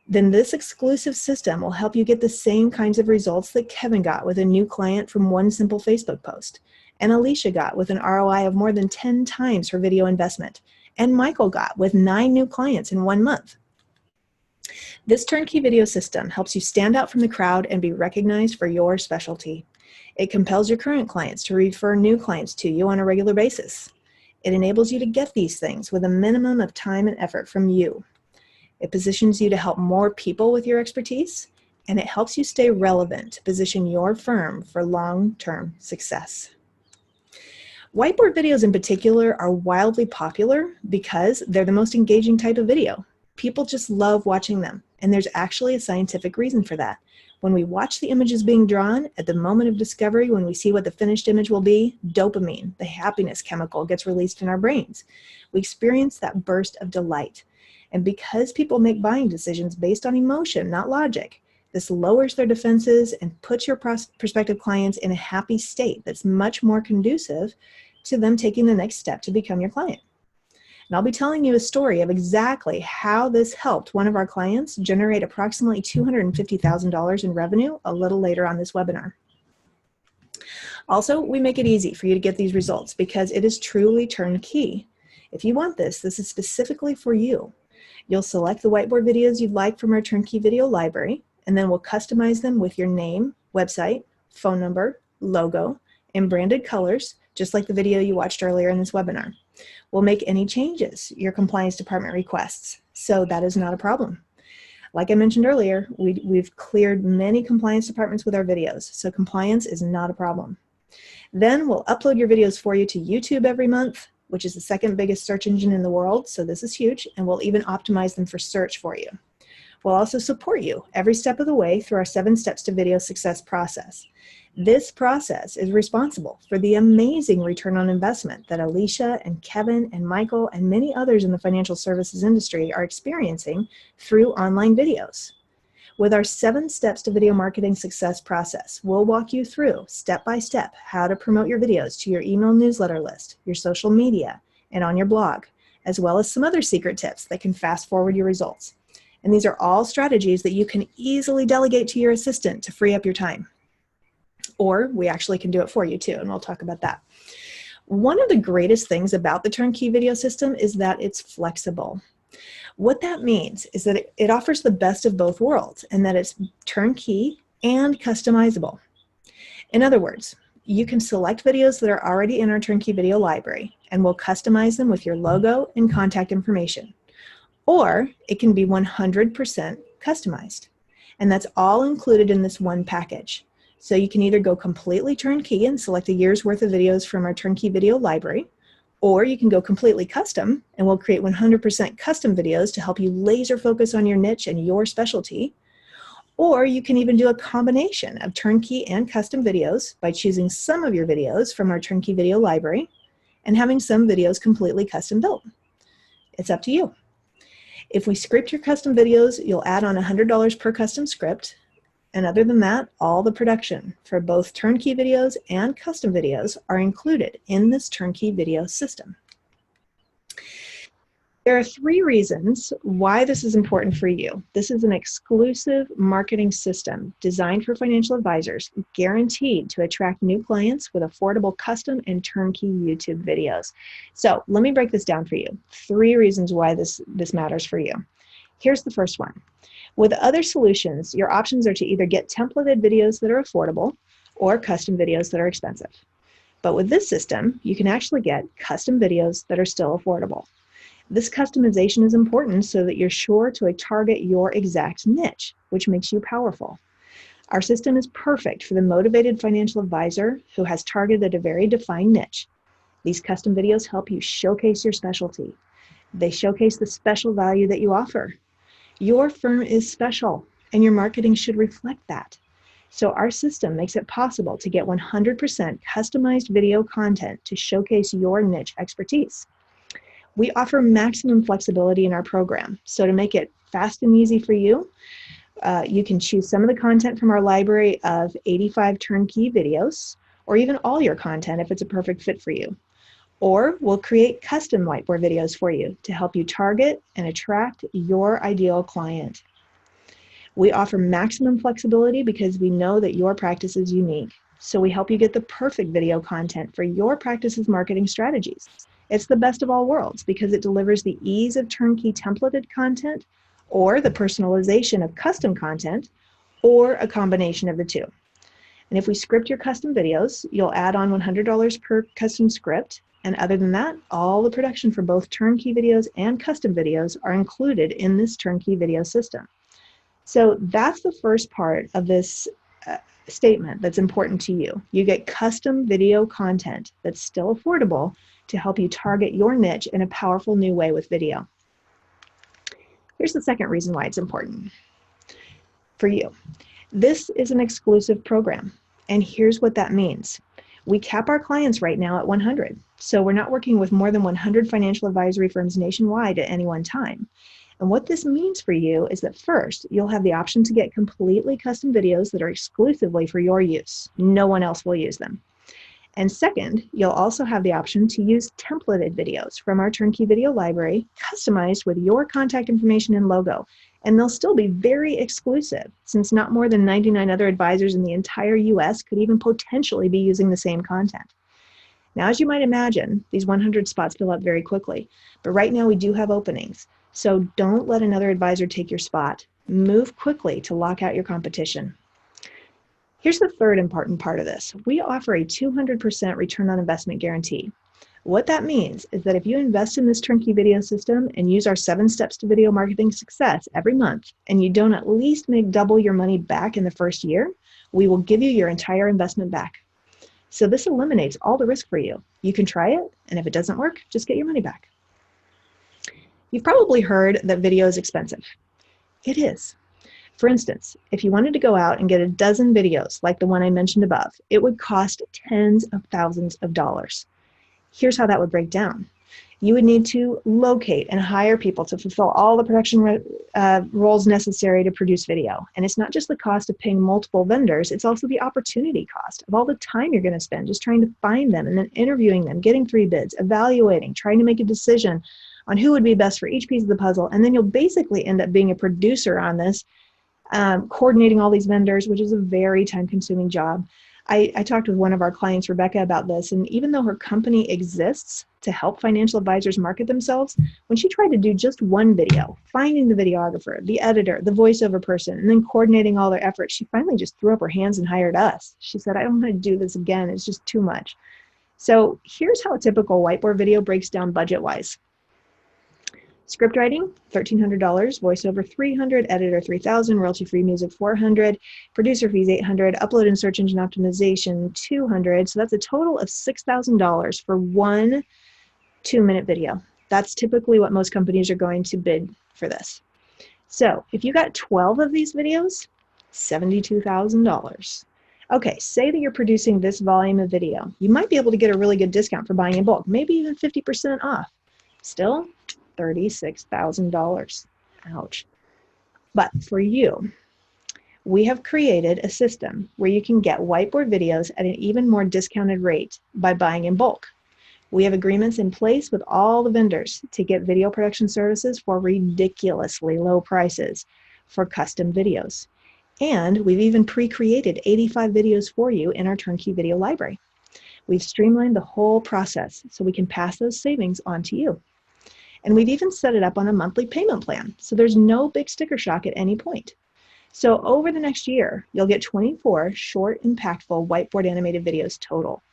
then this exclusive system will help you get the same kinds of results that Kevin got with a new client from one simple Facebook post, and Alicia got with an ROI of more than 10 times her video investment, and Michael got with 9 new clients in 1 month. This turnkey video system helps you stand out from the crowd and be recognized for your specialty. It compels your current clients to refer new clients to you on a regular basis. It enables you to get these things with a minimum of time and effort from you. It positions you to help more people with your expertise, and it helps you stay relevant to position your firm for long-term success. Whiteboard videos in particular are wildly popular because they're the most engaging type of video. People just love watching them, and there's actually a scientific reason for that. When we watch the images being drawn, at the moment of discovery, when we see what the finished image will be, dopamine, the happiness chemical, gets released in our brains. We experience that burst of delight. And because people make buying decisions based on emotion, not logic, this lowers their defenses and puts your prospective clients in a happy state that's much more conducive to them taking the next step to become your client. And I'll be telling you a story of exactly how this helped one of our clients generate approximately $250,000 in revenue a little later on this webinar. Also, we make it easy for you to get these results because it is truly turnkey. If you want this, this is specifically for you. You'll select the whiteboard videos you'd like from our turnkey video library, and then we'll customize them with your name, website, phone number, logo, and branded colors, just like the video you watched earlier in this webinar. We'll make any changes your compliance department requests, so that is not a problem. Like I mentioned earlier, we've cleared many compliance departments with our videos, so compliance is not a problem. Then we'll upload your videos for you to YouTube every month, which is the second biggest search engine in the world, so this is huge, and we'll even optimize them for search for you. We'll also support you every step of the way through our 7 Steps to Video Success process. This process is responsible for the amazing return on investment that Alicia and Kevin and Michael and many others in the financial services industry are experiencing through online videos. With our 7 Steps to Video Marketing Success process, we'll walk you through step by step how to promote your videos to your email newsletter list, your social media, and on your blog, as well as some other secret tips that can fast forward your results. And these are all strategies that you can easily delegate to your assistant to free up your time. Or we actually can do it for you too, and we'll talk about that. One of the greatest things about the turnkey video system is that it's flexible. What that means is that it offers the best of both worlds and that it's turnkey and customizable. In other words, you can select videos that are already in our turnkey video library and we'll customize them with your logo and contact information. Or it can be 100% customized. And that's all included in this one package. So you can either go completely turnkey and select a year's worth of videos from our turnkey video library, or you can go completely custom and we'll create 100% custom videos to help you laser focus on your niche and your specialty. Or you can even do a combination of turnkey and custom videos by choosing some of your videos from our turnkey video library and having some videos completely custom built. It's up to you. If we script your custom videos, you'll add on $100 per custom script. And other than that, all the production for both turnkey videos and custom videos are included in this turnkey video system. There are 3 reasons why this is important for you. This is an exclusive marketing system designed for financial advisors, guaranteed to attract new clients with affordable custom and turnkey YouTube videos. So let me break this down for you. 3 reasons why this matters for you. Here's the first one. With other solutions, your options are to either get templated videos that are affordable or custom videos that are expensive. But with this system, you can actually get custom videos that are still affordable. This customization is important so that you're sure to target your exact niche, which makes you powerful. Our system is perfect for the motivated financial advisor who has targeted a very defined niche. These custom videos help you showcase your specialty. They showcase the special value that you offer. Your firm is special, and your marketing should reflect that. So our system makes it possible to get 100% customized video content to showcase your niche expertise. We offer maximum flexibility in our program. So to make it fast and easy for you, you can choose some of the content from our library of 85 turnkey videos, or even all your content if it's a perfect fit for you. Or we'll create custom whiteboard videos for you to help you target and attract your ideal client. We offer maximum flexibility because we know that your practice is unique. So we help you get the perfect video content for your practice's marketing strategies. It's the best of all worlds because it delivers the ease of turnkey templated content or the personalization of custom content or a combination of the two. And if we script your custom videos, you'll add on $100 per custom script. And other than that, all the production for both turnkey videos and custom videos are included in this turnkey video system. So that's the first part of this statement that's important to you. You get custom video content that's still affordable to help you target your niche in a powerful new way with video. Here's the second reason why it's important for you. This is an exclusive program, and here's what that means. We cap our clients right now at 100. So we're not working with more than 100 financial advisory firms nationwide at any one time. And what this means for you is that first, you'll have the option to get completely custom videos that are exclusively for your use. No one else will use them. And second, you'll also have the option to use templated videos from our turnkey video library, customized with your contact information and logo. And they'll still be very exclusive, since not more than 99 other advisors in the entire US could even potentially be using the same content. Now, as you might imagine, these 100 spots fill up very quickly, but right now we do have openings. So don't let another advisor take your spot. Move quickly to lock out your competition. Here's the third important part of this. We offer a 200% return on investment guarantee. What that means is that if you invest in this turnkey video system and use our 7 steps to video marketing success every month, and you don't at least make double your money back in the first year, we will give you your entire investment back. So this eliminates all the risk for you. You can try it, and if it doesn't work, just get your money back. You've probably heard that video is expensive. It is. For instance, if you wanted to go out and get a dozen videos like the one I mentioned above, it would cost tens of thousands of dollars. Here's how that would break down. You would need to locate and hire people to fulfill all the production roles necessary to produce video. And it's not just the cost of paying multiple vendors, it's also the opportunity cost of all the time you're going to spend just trying to find them and then interviewing them, getting 3 bids, evaluating, trying to make a decision on who would be best for each piece of the puzzle. And then you'll basically end up being a producer on this, coordinating all these vendors, which is a very time-consuming job. I talked with one of our clients, Rebecca, about this, and even though her company exists to help financial advisors market themselves, when she tried to do just one video, finding the videographer, the editor, the voiceover person, and then coordinating all their efforts, she finally just threw up her hands and hired us. She said, I don't want to do this again. It's just too much. So here's how a typical whiteboard video breaks down budget-wise. Script writing, $1,300, voiceover $300, editor $3,000, royalty-free music $400, producer fees $800, upload and search engine optimization $200. So that's a total of $6,000 for one 2-minute video. That's typically what most companies are going to bid for this. So if you got 12 of these videos, $72,000. Okay, say that you're producing this volume of video. You might be able to get a really good discount for buying in bulk, maybe even 50% off. Still, $36,000. Ouch. But for you, we have created a system where you can get whiteboard videos at an even more discounted rate by buying in bulk. We have agreements in place with all the vendors to get video production services for ridiculously low prices for custom videos. And we've even pre-created 85 videos for you in our turnkey video library. We've streamlined the whole process so we can pass those savings on to you. And we've even set it up on a monthly payment plan, so there's no big sticker shock at any point. So over the next year, you'll get 24 short, impactful whiteboard animated videos total.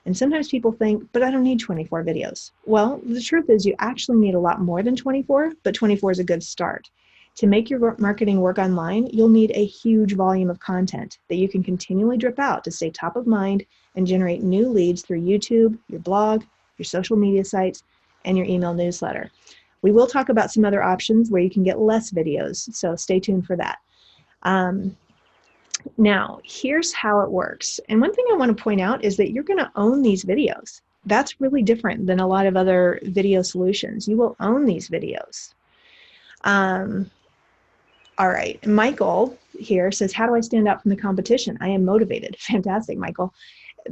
And sometimes people think, but I don't need 24 videos. Well, the truth is you actually need a lot more than 24, but 24 is a good start. To make your marketing work online, you'll need a huge volume of content that you can continually drip out to stay top of mind and generate new leads through YouTube, your blog, your social media sites, and your email newsletter. We will talk about some other options where you can get less videos, so stay tuned for that. Now, here's how it works. And one thing I want to point out is that you're going to own these videos. That's really different than a lot of other video solutions. You will own these videos. All right, Michael here says, how do I stand out from the competition? I am motivated. Fantastic, Michael.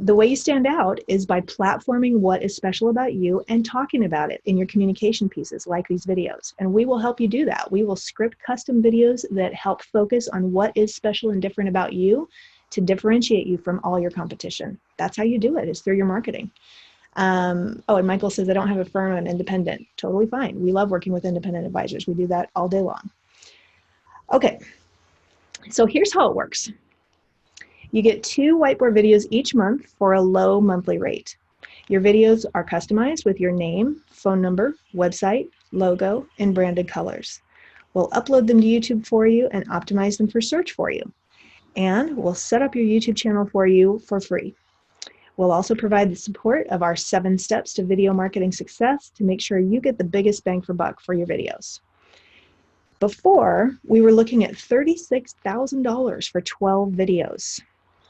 The way you stand out is by platforming what is special about you and talking about it in your communication pieces like these videos. And we will help you do that. We will script custom videos that help focus on what is special and different about you to differentiate you from all your competition. That's how you do it, is through your marketing. And Michael says, I don't have a firm, I'm independent. Totally fine. We love working with independent advisors. We do that all day long. Okay, so here's how it works. You get 2 whiteboard videos each month for a low monthly rate. Your videos are customized with your name, phone number, website, logo, and branded colors. We'll upload them to YouTube for you and optimize them for search for you. And we'll set up your YouTube channel for you for free. We'll also provide the support of our 7 steps to video marketing success to make sure you get the biggest bang for buck for your videos. Before, we were looking at $36,000 for 12 videos.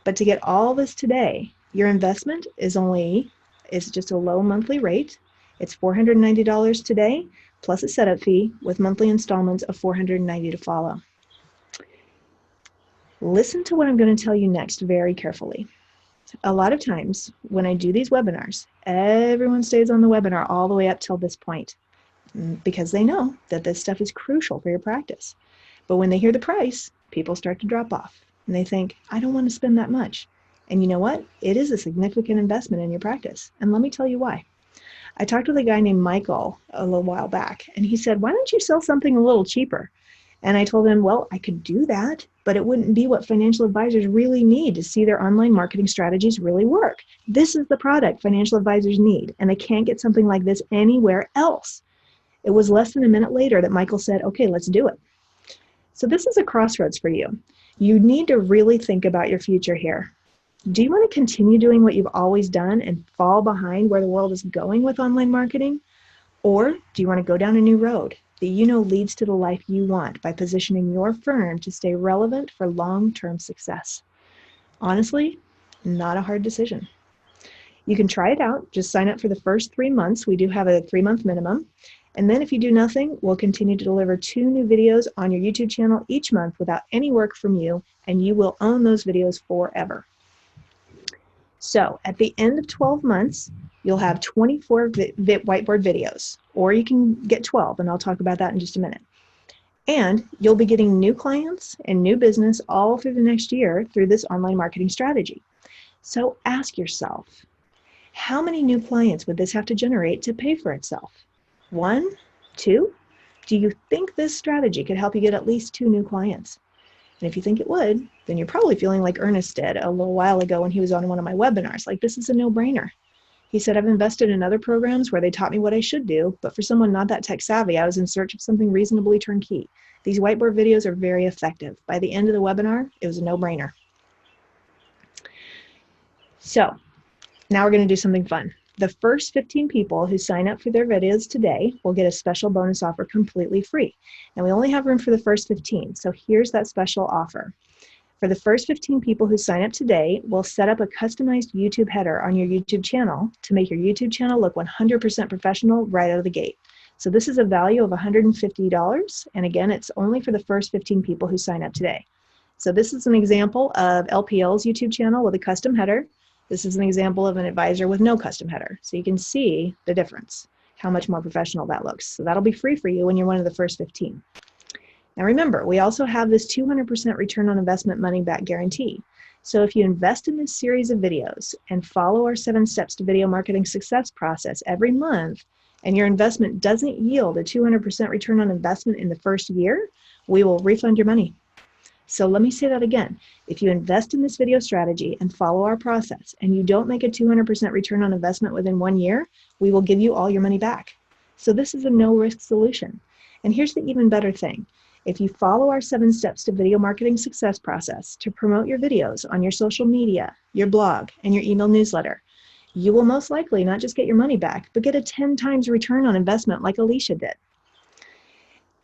But to get all this today, your investment is just a low monthly rate. It's $490 today, plus a setup fee with monthly installments of $490 to follow. Listen to what I'm going to tell you next very carefully. a lot of times when I do these webinars, everyone stays on the webinar all the way up till this point because they know that this stuff is crucial for your practice. But when they hear the price, people start to drop off and they think, I don't want to spend that much. And you know what? It is a significant investment in your practice. And let me tell you why. I talked with a guy named Michael a little while back, and he said, why don't you sell something a little cheaper? And I told him, well, I could do that, but it wouldn't be what financial advisors really need to see their online marketing strategies really work. This is the product financial advisors need, and they can't get something like this anywhere else. It was less than a minute later that Michael said, okay, let's do it. So this is a crossroads for you. You need to really think about your future here. Do you want to continue doing what you've always done and fall behind where the world is going with online marketing? Or do you want to go down a new road that you know leads to the life you want by positioning your firm to stay relevant for long-term success? Honestly, not a hard decision. You can try it out. Just sign up for the first 3 months. We do have a 3-month minimum. And then if you do nothing, we'll continue to deliver 2 new videos on your YouTube channel each month without any work from you, and you will own those videos forever. So at the end of 12 months, you'll have 24 whiteboard videos, or you can get 12, and I'll talk about that in just a minute. And you'll be getting new clients and new business all through the next year through this online marketing strategy. So ask yourself, how many new clients would this have to generate to pay for itself? 1, 2? Do you think this strategy could help you get at least 2 new clients? And if you think it would, then you're probably feeling like Ernest did a little while ago when he was on one of my webinars. Like, this is a no-brainer. He said, I've invested in other programs where they taught me what I should do, but for someone not that tech savvy, I was in search of something reasonably turnkey. These whiteboard videos are very effective. By the end of the webinar, it was a no-brainer. So now we're going to do something fun. The first 15 people who sign up for their videos today will get a special bonus offer completely free. And we only have room for the first 15, so here's that special offer. For the first 15 people who sign up today, we'll set up a customized YouTube header on your YouTube channel to make your YouTube channel look 100% professional right out of the gate. So this is a value of $150, and again, it's only for the first 15 people who sign up today. So this is an example of LPL's YouTube channel with a custom header. This is an example of an advisor with no custom header. So you can see the difference, how much more professional that looks. So that'll be free for you when you're one of the first 15. Now remember, we also have this 200% return on investment money back guarantee. So if you invest in this series of videos and follow our 7 steps to video marketing success process every month, and your investment doesn't yield a 200% return on investment in the first year, we will refund your money. So let me say that again. If you invest in this video strategy and follow our process and you don't make a 200% return on investment within 1 year, we will give you all your money back. So this is a no-risk solution. And here's the even better thing. If you follow our 7 steps to video marketing success process to promote your videos on your social media, your blog, and your email newsletter, you will most likely not just get your money back, but get a 10 times return on investment like Alicia did.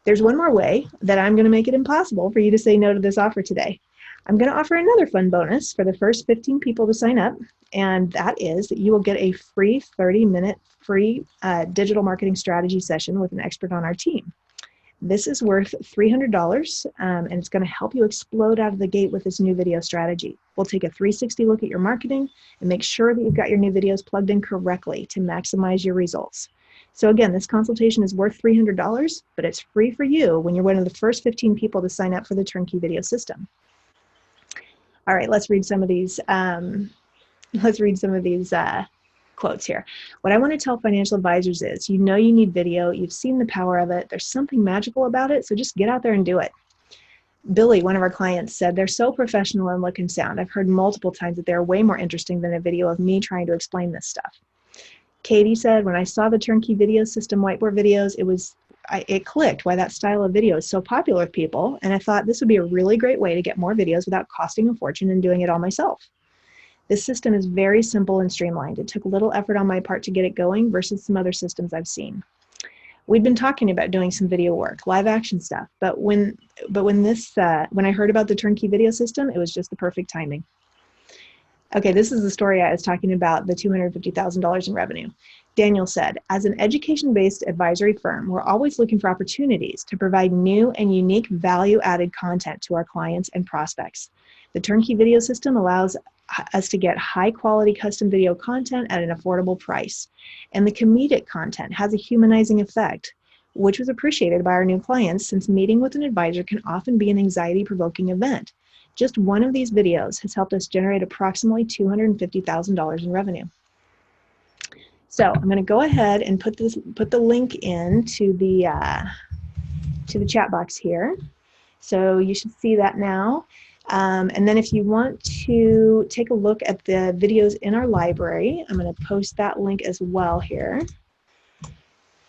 There's one more way that I'm going to make it impossible for you to say no to this offer today. I'm going to offer another fun bonus for the first 15 people to sign up, and that is that you will get a free 30-minute free digital marketing strategy session with an expert on our team. This is worth $300, and it's going to help you explode out of the gate with this new video strategy. We'll take a 360 look at your marketing and make sure that you've got your new videos plugged in correctly to maximize your results. So again, this consultation is worth $300, but it's free for you when you're one of the first 15 people to sign up for the turnkey video system. All right, let's read some of these. Quotes here. What I want to tell financial advisors is, you know you need video, you've seen the power of it, there's something magical about it, so just get out there and do it. Billy, one of our clients, said, they're so professional in look and sound. I've heard multiple times that they're way more interesting than a video of me trying to explain this stuff. Katie said, when I saw the turnkey video system whiteboard videos, it clicked why that style of video is so popular with people, and I thought this would be a really great way to get more videos without costing a fortune and doing it all myself. This system is very simple and streamlined. It took little effort on my part to get it going versus some other systems I've seen. We'd been talking about doing some video work, live action stuff, but when I heard about the turnkey video system, it was just the perfect timing. Okay, this is the story I was talking about, the $250,000 in revenue. Daniel said, as an education-based advisory firm, we're always looking for opportunities to provide new and unique value-added content to our clients and prospects. The turnkey video system allows us to get high quality custom video content at an affordable price. And the comedic content has a humanizing effect, which was appreciated by our new clients since meeting with an advisor can often be an anxiety-provoking event. Just one of these videos has helped us generate approximately $250,000 in revenue. So I'm going to go ahead and put the link in to the chat box here. So you should see that now. And then if you want to take a look at the videos in our library, I'm going to post that link as well here.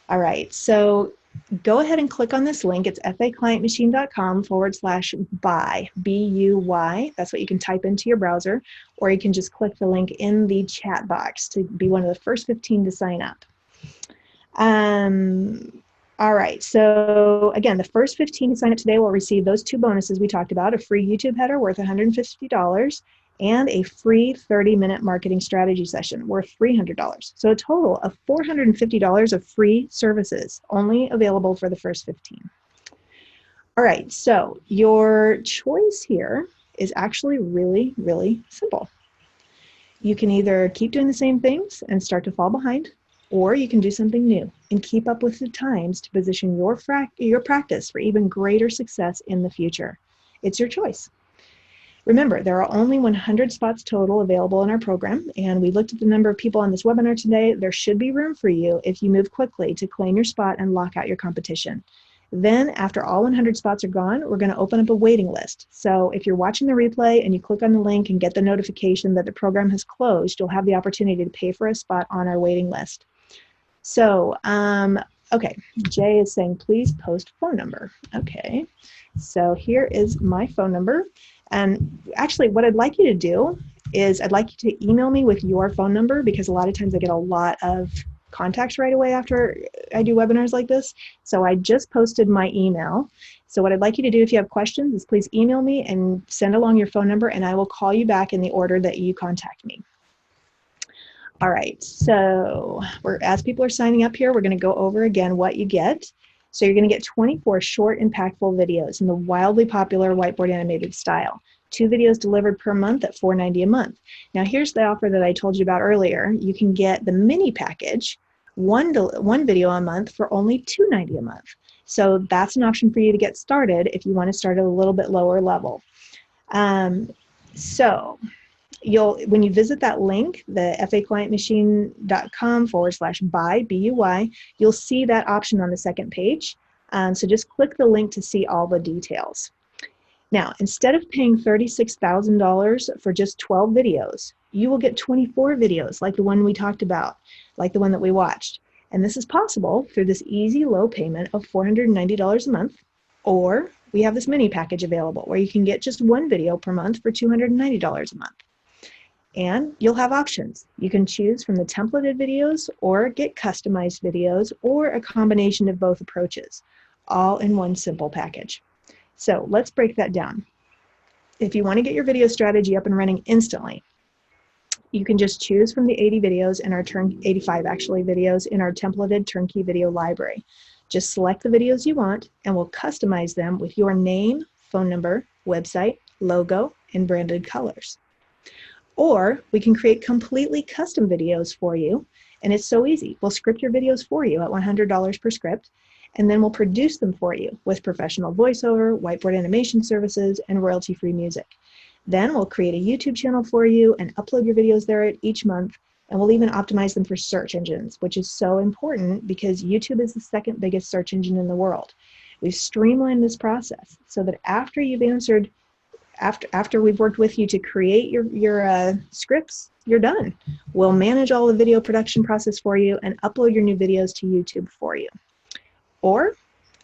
All right, so go ahead and click on this link. It's faclientmachine.com/buy, B-U-Y. That's what you can type into your browser, or you can just click the link in the chat box to be one of the first 15 to sign up. All right, so again, the first 15 who sign up today will receive those 2 bonuses we talked about, a free YouTube header worth $150 and a free 30-minute marketing strategy session worth $300. So a total of $450 of free services only available for the first 15. All right, so your choice here is actually really, really simple. You can either keep doing the same things and start to fall behind, or you can do something new and keep up with the times to position your practice for even greater success in the future. It's your choice. Remember, there are only 100 spots total available in our program, and we looked at the number of people on this webinar today. There should be room for you if you move quickly to claim your spot and lock out your competition. Then, after all 100 spots are gone, we're going to open up a waiting list. So if you're watching the replay and you click on the link and get the notification that the program has closed, you'll have the opportunity to pay for a spot on our waiting list. So, okay, Jay is saying, please post phone number. Okay, so here is my phone number. And actually, what I'd like you to do is I'd like you to email me with your phone number, because a lot of times I get a lot of contacts right away after I do webinars like this. So I just posted my email. So what I'd like you to do if you have questions is please email me and send along your phone number, and I will call you back in the order that you contact me. All right, so as people are signing up here, we're going to go over again what you get. So you're going to get 24 short, impactful videos in the wildly popular whiteboard animated style. 2 videos delivered per month at $4.90 a month. Now here's the offer that I told you about earlier. You can get the mini package, one video a month for only $2.90 a month. So that's an option for you to get started if you want to start at a little bit lower level. So when you visit that link, the faclientmachine.com/buy, B-U-Y, you'll see that option on the second page. So just click the link to see all the details. Now, instead of paying $36,000 for just 12 videos, you will get 24 videos like the one we talked about, like the one that we watched. And this is possible through this easy low payment of $490 a month, or we have this mini package available where you can get just 1 video per month for $290 a month. And you'll have options. You can choose from the templated videos or get customized videos, or a combination of both approaches, all in one simple package. So let's break that down. If you want to get your video strategy up and running instantly, you can just choose from the 80 videos in our 85 actually videos in our templated turnkey video library. Just select the videos you want and we'll customize them with your name, phone number, website, logo, and branded colors. Or we can create completely custom videos for you, and it's so easy. We'll script your videos for you at $100 per script, and then we'll produce them for you with professional voiceover, whiteboard animation services, and royalty-free music. Then we'll create a YouTube channel for you and upload your videos there each month, and we'll even optimize them for search engines, which is so important because YouTube is the second biggest search engine in the world. We've streamlined this process so that after you've answered after we've worked with you to create your scripts, you're done. We'll manage all the video production process for you and upload your new videos to YouTube for you. Or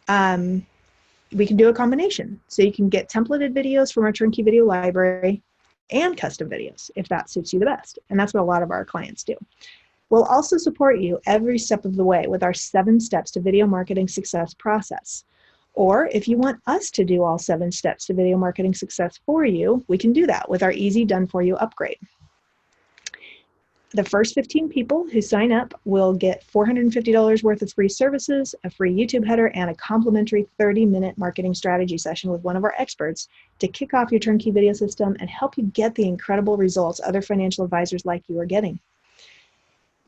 we can do a combination. So you can get templated videos from our turnkey video library and custom videos if that suits you the best. And that's what a lot of our clients do. We'll also support you every step of the way with our 7 steps to video marketing success process. Or if you want us to do all 7 steps to video marketing success for you, we can do that with our easy done for you upgrade. The first 15 people who sign up will get $450 worth of free services, a free YouTube header, and a complimentary 30-minute marketing strategy session with one of our experts to kick off your turnkey video system and help you get the incredible results other financial advisors like you are getting.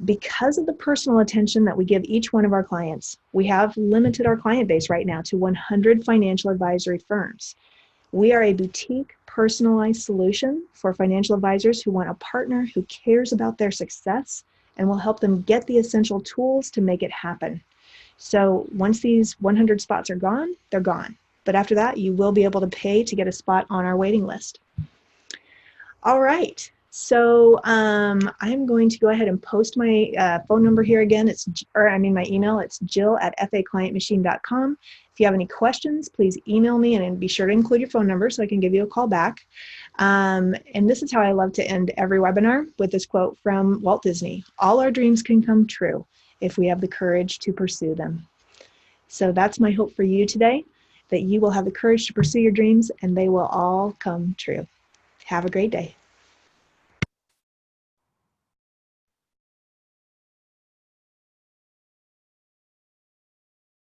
Because of the personal attention that we give each one of our clients, we have limited our client base right now to 100 financial advisory firms. We are a boutique, personalized solution for financial advisors who want a partner who cares about their success and will help them get the essential tools to make it happen. So once these 100 spots are gone, they're gone. But after that, you will be able to pay to get a spot on our waiting list. All right. So I'm going to go ahead and post my phone number here again. My email. It's jill@faclientmachine.com. If you have any questions, please email me and be sure to include your phone number so I can give you a call back. And this is how I love to end every webinar, with this quote from Walt Disney: "All our dreams can come true if we have the courage to pursue them." So that's my hope for you today, that you will have the courage to pursue your dreams and they will all come true. Have a great day.